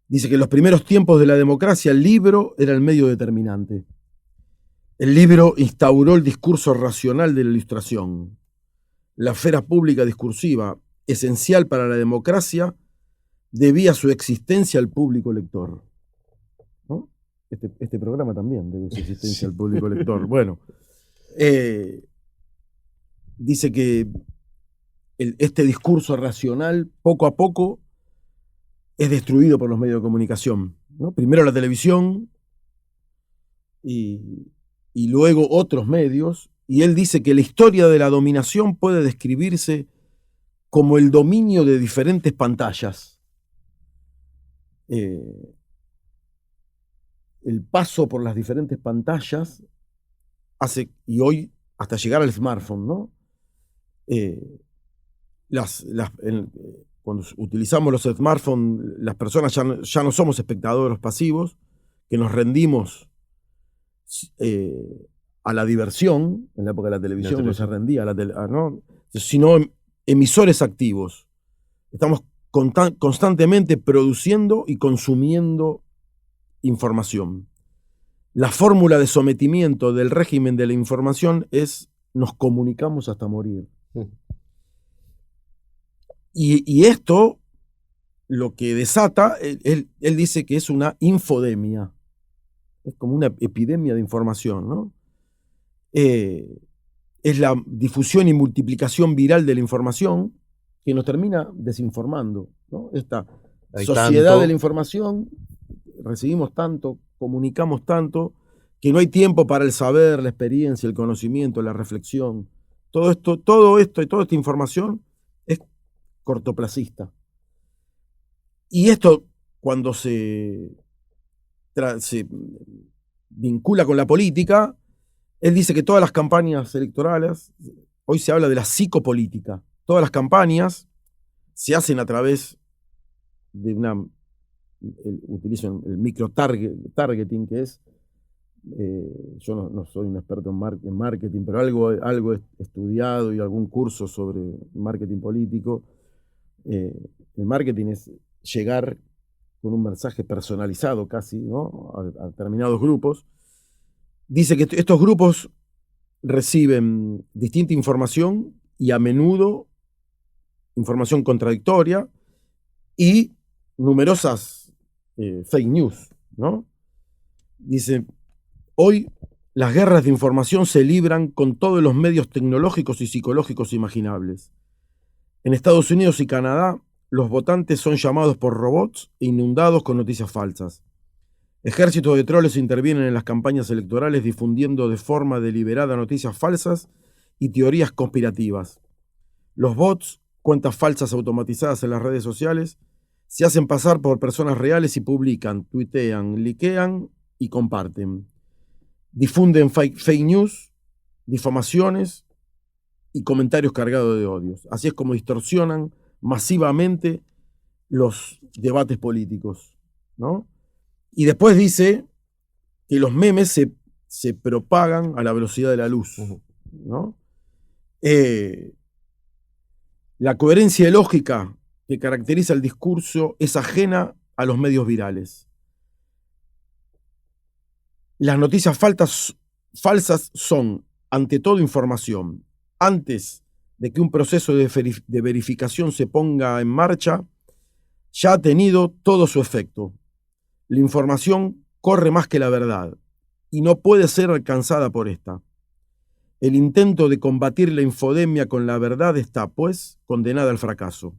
Dice que en los primeros tiempos de la democracia el libro era el medio determinante. El libro instauró el discurso racional de la ilustración. La esfera pública discursiva, esencial para la democracia, debía su existencia al público lector, ¿no? Este programa también debe su existencia al público lector. Bueno, dice que este discurso racional, poco a poco, es destruido por los medios de comunicación, ¿no? Primero la televisión y luego otros medios, y él dice que la historia de la dominación puede describirse como el dominio de diferentes pantallas. El paso por las diferentes pantallas hace, y hoy hasta llegar al smartphone, ¿no? Cuando utilizamos los smartphones, las personas ya no somos espectadores pasivos, que nos rendimos a la diversión. En la época de la televisión no se rendía, ¿no? Sino emisores activos. Estamos constantemente produciendo y consumiendo información. La fórmula de sometimiento del régimen de la información es: nos comunicamos hasta morir. Y esto lo que desata, él dice que es una infodemia. Es como una epidemia de información, ¿no? Es la difusión y multiplicación viral de la información que nos termina desinformando, ¿no? Esta sociedad de la información, recibimos tanto, comunicamos tanto, que no hay tiempo para el saber, la experiencia, el conocimiento, la reflexión. Todo esto y toda esta información es cortoplacista. Y esto, cuando se vincula con la política, él dice que todas las campañas electorales, hoy se habla de la psicopolítica, todas las campañas se hacen a través de utilizan el micro-targeting, que es, yo no soy un experto en marketing, pero algo he estudiado y algún curso sobre marketing político. El marketing es llegar con un mensaje personalizado casi, ¿no? a determinados grupos. Dice que estos grupos reciben distinta información y a menudo información contradictoria y numerosas fake news, ¿no? Dice: hoy las guerras de información se libran con todos los medios tecnológicos y psicológicos imaginables. En Estados Unidos y Canadá, los votantes son llamados por robots e inundados con noticias falsas. Ejércitos de troles intervienen en las campañas electorales difundiendo de forma deliberada noticias falsas y teorías conspirativas. Los bots, cuentas falsas automatizadas en las redes sociales, se hacen pasar por personas reales y publican, tuitean, likean y comparten. Difunden fake news difamaciones y comentarios cargados de odios. Así es como distorsionan masivamente los debates políticos, ¿no? Y después dice que los memes se propagan a la velocidad de la luz, ¿no? La coherencia lógica que caracteriza el discurso es ajena a los medios virales. Las noticias falsas son, ante todo, información. Antes de que un proceso de verificación se ponga en marcha, ya ha tenido todo su efecto. La información corre más que la verdad y no puede ser alcanzada por esta. El intento de combatir la infodemia con la verdad está, pues, condenada al fracaso.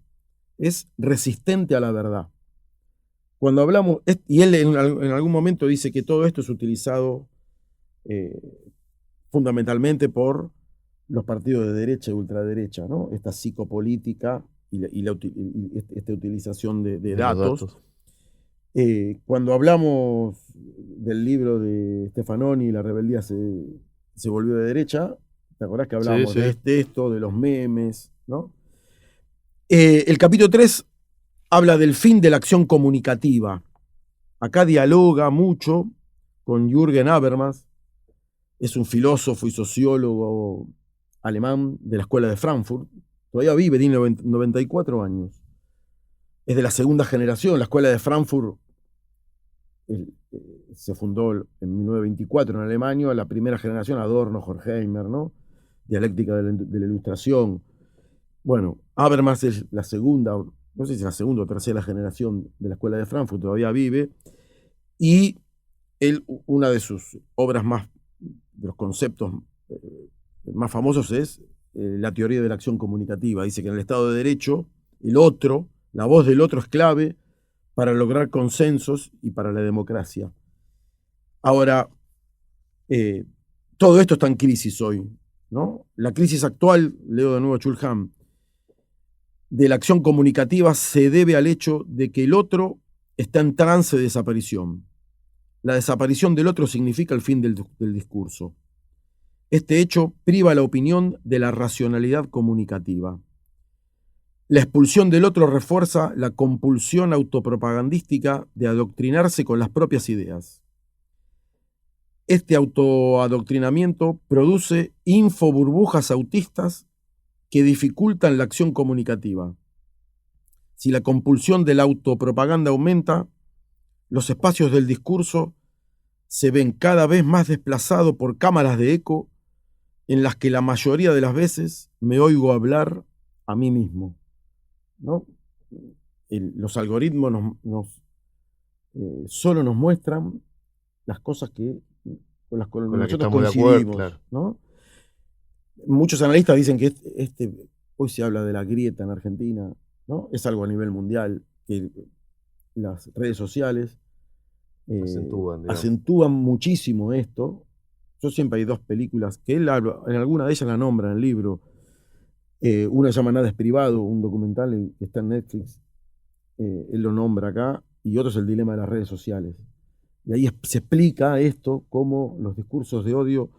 Es resistente a la verdad. Cuando hablamos, y él en algún momento dice que todo esto es utilizado fundamentalmente por los partidos de derecha y ultraderecha, ¿no? Esta psicopolítica y esta utilización de datos. Cuando hablamos del libro de Stefanoni, La rebeldía se volvió de derecha, ¿te acordás que hablábamos de esto, de los memes, ¿no? El capítulo 3 habla del fin de la acción comunicativa. Acá dialoga mucho con Jürgen Habermas, es un filósofo y sociólogo alemán de la escuela de Frankfurt, todavía vive, tiene 94 años. Es de la segunda generación, la escuela de Frankfurt se fundó en 1924 en Alemania, la primera generación, Adorno, Horkheimer, ¿no? Dialéctica de la Ilustración. Bueno, Habermas es la segunda, no sé si es la segunda o tercera generación de la escuela de Frankfurt, todavía vive, y él, una de sus obras de los conceptos más famosos es la teoría de la acción comunicativa. Dice que en el Estado de Derecho, la voz del otro es clave para lograr consensos y para la democracia. Ahora, todo esto está en crisis hoy, ¿no? La crisis actual, leo de nuevo a Chulhan, de la acción comunicativa se debe al hecho de que el otro está en trance de desaparición. La desaparición del otro significa el fin del discurso. Este hecho priva a la opinión de la racionalidad comunicativa. La expulsión del otro refuerza la compulsión autopropagandística de adoctrinarse con las propias ideas. Este autoadoctrinamiento produce infoburbujas autistas que dificultan la acción comunicativa. Si la compulsión de la autopropaganda aumenta, los espacios del discurso se ven cada vez más desplazados por cámaras de eco en las que la mayoría de las veces me oigo hablar a mí mismo, ¿no? Los algoritmos solo nos muestran las cosas con las que nosotros coincidimos, claro, ¿no? Muchos analistas dicen que hoy se habla de la grieta en Argentina, ¿no? Es algo a nivel mundial, que las redes sociales acentúan muchísimo esto. Yo siempre hay dos películas que él habla, en alguna de ellas la nombra en el libro. Una se llama Nada es privado, un documental que está en Netflix. Él lo nombra acá, y otro es El dilema de las redes sociales. Y ahí se explica esto, cómo los discursos de odio,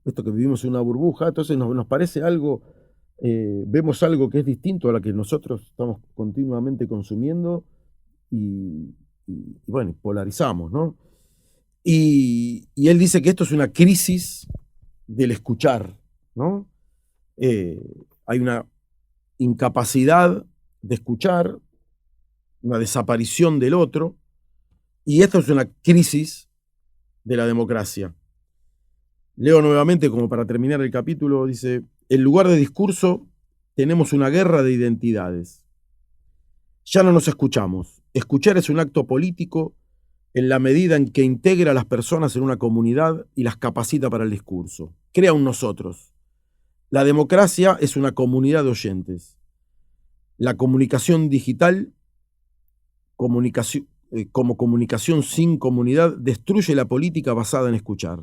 esto que vivimos en una burbuja, entonces nos parece algo, vemos algo que es distinto a lo que nosotros estamos continuamente consumiendo y bueno, polarizamos, ¿no? Y él dice que esto es una crisis del escuchar, ¿no? Hay una incapacidad de escuchar, una desaparición del otro, y esto es una crisis de la democracia. Leo nuevamente, como para terminar el capítulo, dice: en lugar de discurso, tenemos una guerra de identidades. Ya no nos escuchamos. Escuchar es un acto político en la medida en que integra a las personas en una comunidad y las capacita para el discurso. Crea un nosotros. La democracia es una comunidad de oyentes. La comunicación digital, como comunicación sin comunidad, destruye la política basada en escuchar.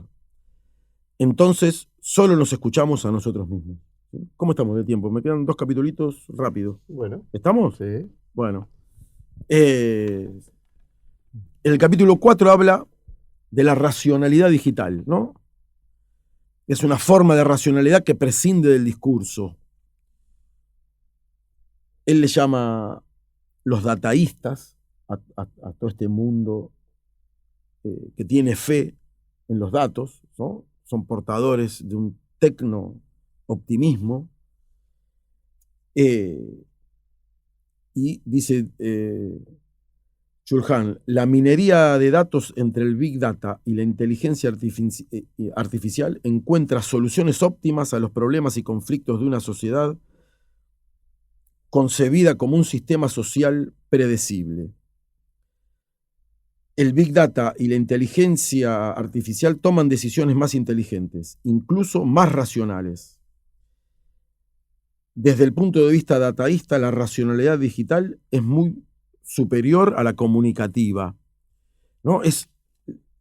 Entonces, solo nos escuchamos a nosotros mismos. ¿Cómo estamos de tiempo? Me quedan 2 capitulitos rápidos. Bueno. ¿Estamos? Sí. Bueno. El capítulo 4 habla de la racionalidad digital, ¿no? Es una forma de racionalidad que prescinde del discurso. Él le llama los dataístas a todo este mundo que tiene fe en los datos, ¿no? Son portadores de un tecno-optimismo. Y dice Chulhan, la minería de datos entre el Big Data y la inteligencia artificial encuentra soluciones óptimas a los problemas y conflictos de una sociedad concebida como un sistema social predecible. El Big Data y la inteligencia artificial toman decisiones más inteligentes, incluso más racionales. Desde el punto de vista dataísta, la racionalidad digital es muy superior a la comunicativa, ¿no?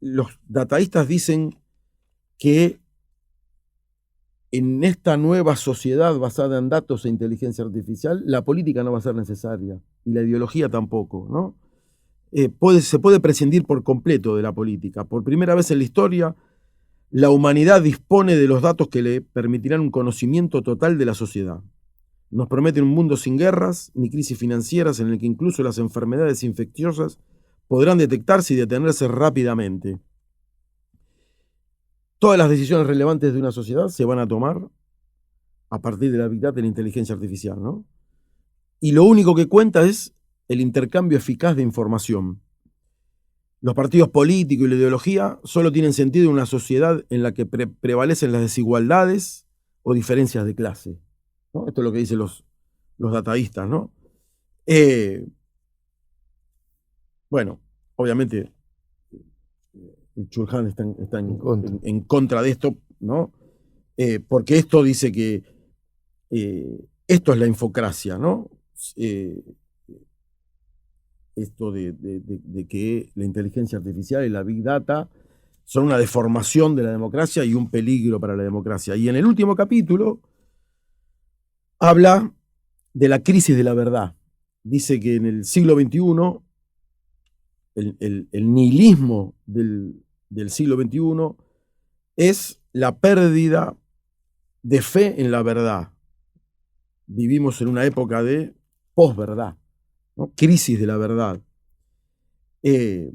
Los dataístas dicen que en esta nueva sociedad basada en datos e inteligencia artificial, la política no va a ser necesaria y la ideología tampoco, ¿no? Se puede prescindir por completo de la política. Por primera vez en la historia, la humanidad dispone de los datos que le permitirán un conocimiento total de la sociedad. Nos promete un mundo sin guerras ni crisis financieras en el que incluso las enfermedades infecciosas podrán detectarse y detenerse rápidamente. Todas las decisiones relevantes de una sociedad se van a tomar a partir de la Big Data y la inteligencia artificial, ¿no? Y lo único que cuenta es el intercambio eficaz de información. Los partidos políticos y la ideología solo tienen sentido en una sociedad en la que prevalecen las desigualdades o diferencias de clase, ¿no? Esto es lo que dicen los dataístas, ¿no? Bueno, obviamente Chulhan está en contra de esto, ¿no? Porque esto dice que esto es la infocracia, ¿no? Esto de que la inteligencia artificial y la Big Data son una deformación de la democracia y un peligro para la democracia. Y en el último capítulo habla de la crisis de la verdad. Dice que en el siglo XXI, el nihilismo del siglo XXI es la pérdida de fe en la verdad. Vivimos en una época de posverdad, ¿no? Crisis de la verdad. El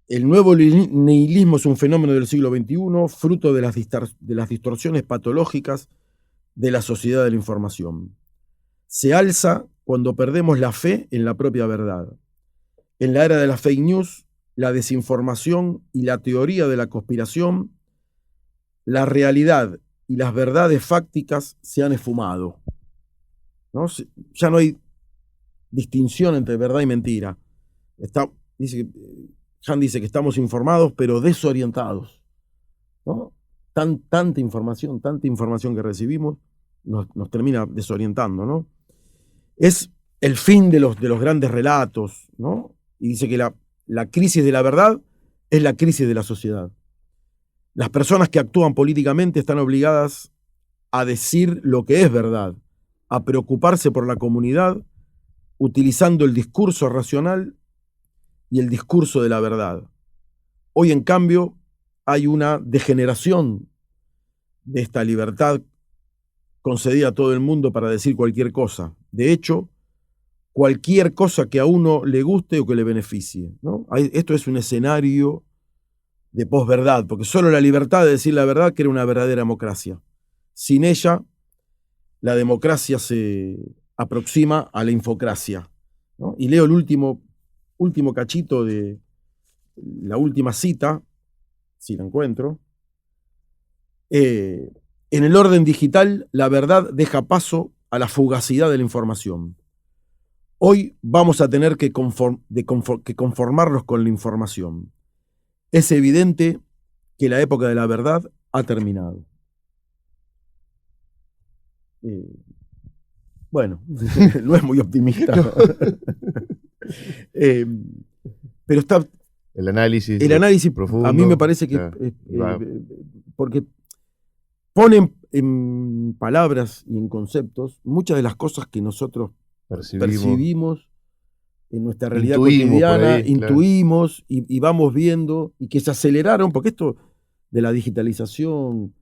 nuevo nihilismo es un fenómeno del siglo XXI, fruto de las distorsiones patológicas de la sociedad de la información. Se alza cuando perdemos la fe en la propia verdad. En la era de las fake news, la desinformación y la teoría de la conspiración, la realidad y las verdades fácticas se han esfumado, ¿no? Ya no hay distinción entre verdad y mentira. Han dice que estamos informados pero desorientados, ¿no? Tanta información que recibimos nos termina desorientando, ¿no? Es el fin de los grandes relatos, ¿no? Y dice que la crisis de la verdad es la crisis de la sociedad. Las personas que actúan políticamente están obligadas a decir lo que es verdad, a preocuparse por la comunidad, utilizando el discurso racional y el discurso de la verdad. Hoy, en cambio, hay una degeneración de esta libertad concedida a todo el mundo para decir cualquier cosa. De hecho, cualquier cosa que a uno le guste o que le beneficie, ¿no? Esto es un escenario de posverdad, porque solo la libertad de decir la verdad crea una verdadera democracia. Sin ella, la democracia se aproxima a la infocracia, ¿no? Y leo el último cachito de la última cita, si la encuentro. En el orden digital, la verdad deja paso a la fugacidad de la información. Hoy vamos a tener que conformarnos con la información. Es evidente que la época de la verdad ha terminado. Bueno, no es muy optimista. Pero está... El análisis profundo, a mí me parece que... porque ponen en palabras y en conceptos muchas de las cosas que nosotros percibimos en nuestra realidad cotidiana, intuimos y vamos viendo, y que se aceleraron, porque esto de la digitalización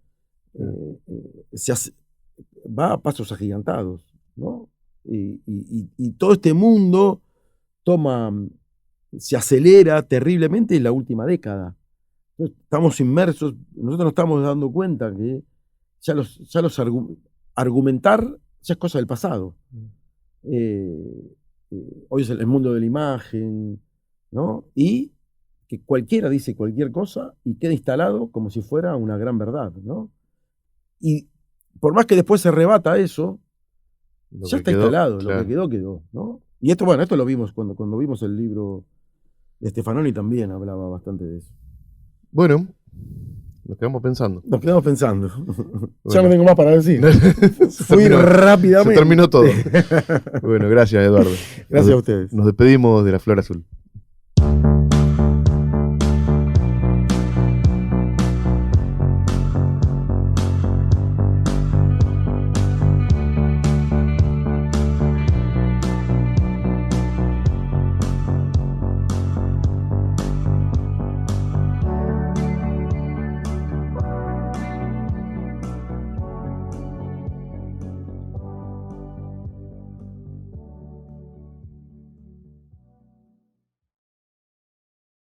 va a pasos agigantados, ¿no? Y todo este mundo se acelera terriblemente en la última década. Estamos inmersos, nosotros nos estamos dando cuenta que argumentar ya es cosa del pasado. Hoy es el mundo de la imagen, ¿no? Y que cualquiera dice cualquier cosa y queda instalado como si fuera una gran verdad, ¿no? Y por más que después se rebata eso, ya está instalado, claro. Lo que quedó, ¿no? Y esto, bueno, esto lo vimos cuando vimos el libro de Stefanoni, también hablaba bastante de eso. Bueno, nos quedamos pensando. Bueno. Ya no tengo más para decir. Fui rápidamente. Se terminó todo. Bueno, gracias, Eduardo. Gracias a ustedes. Nos despedimos de La Flor Azul.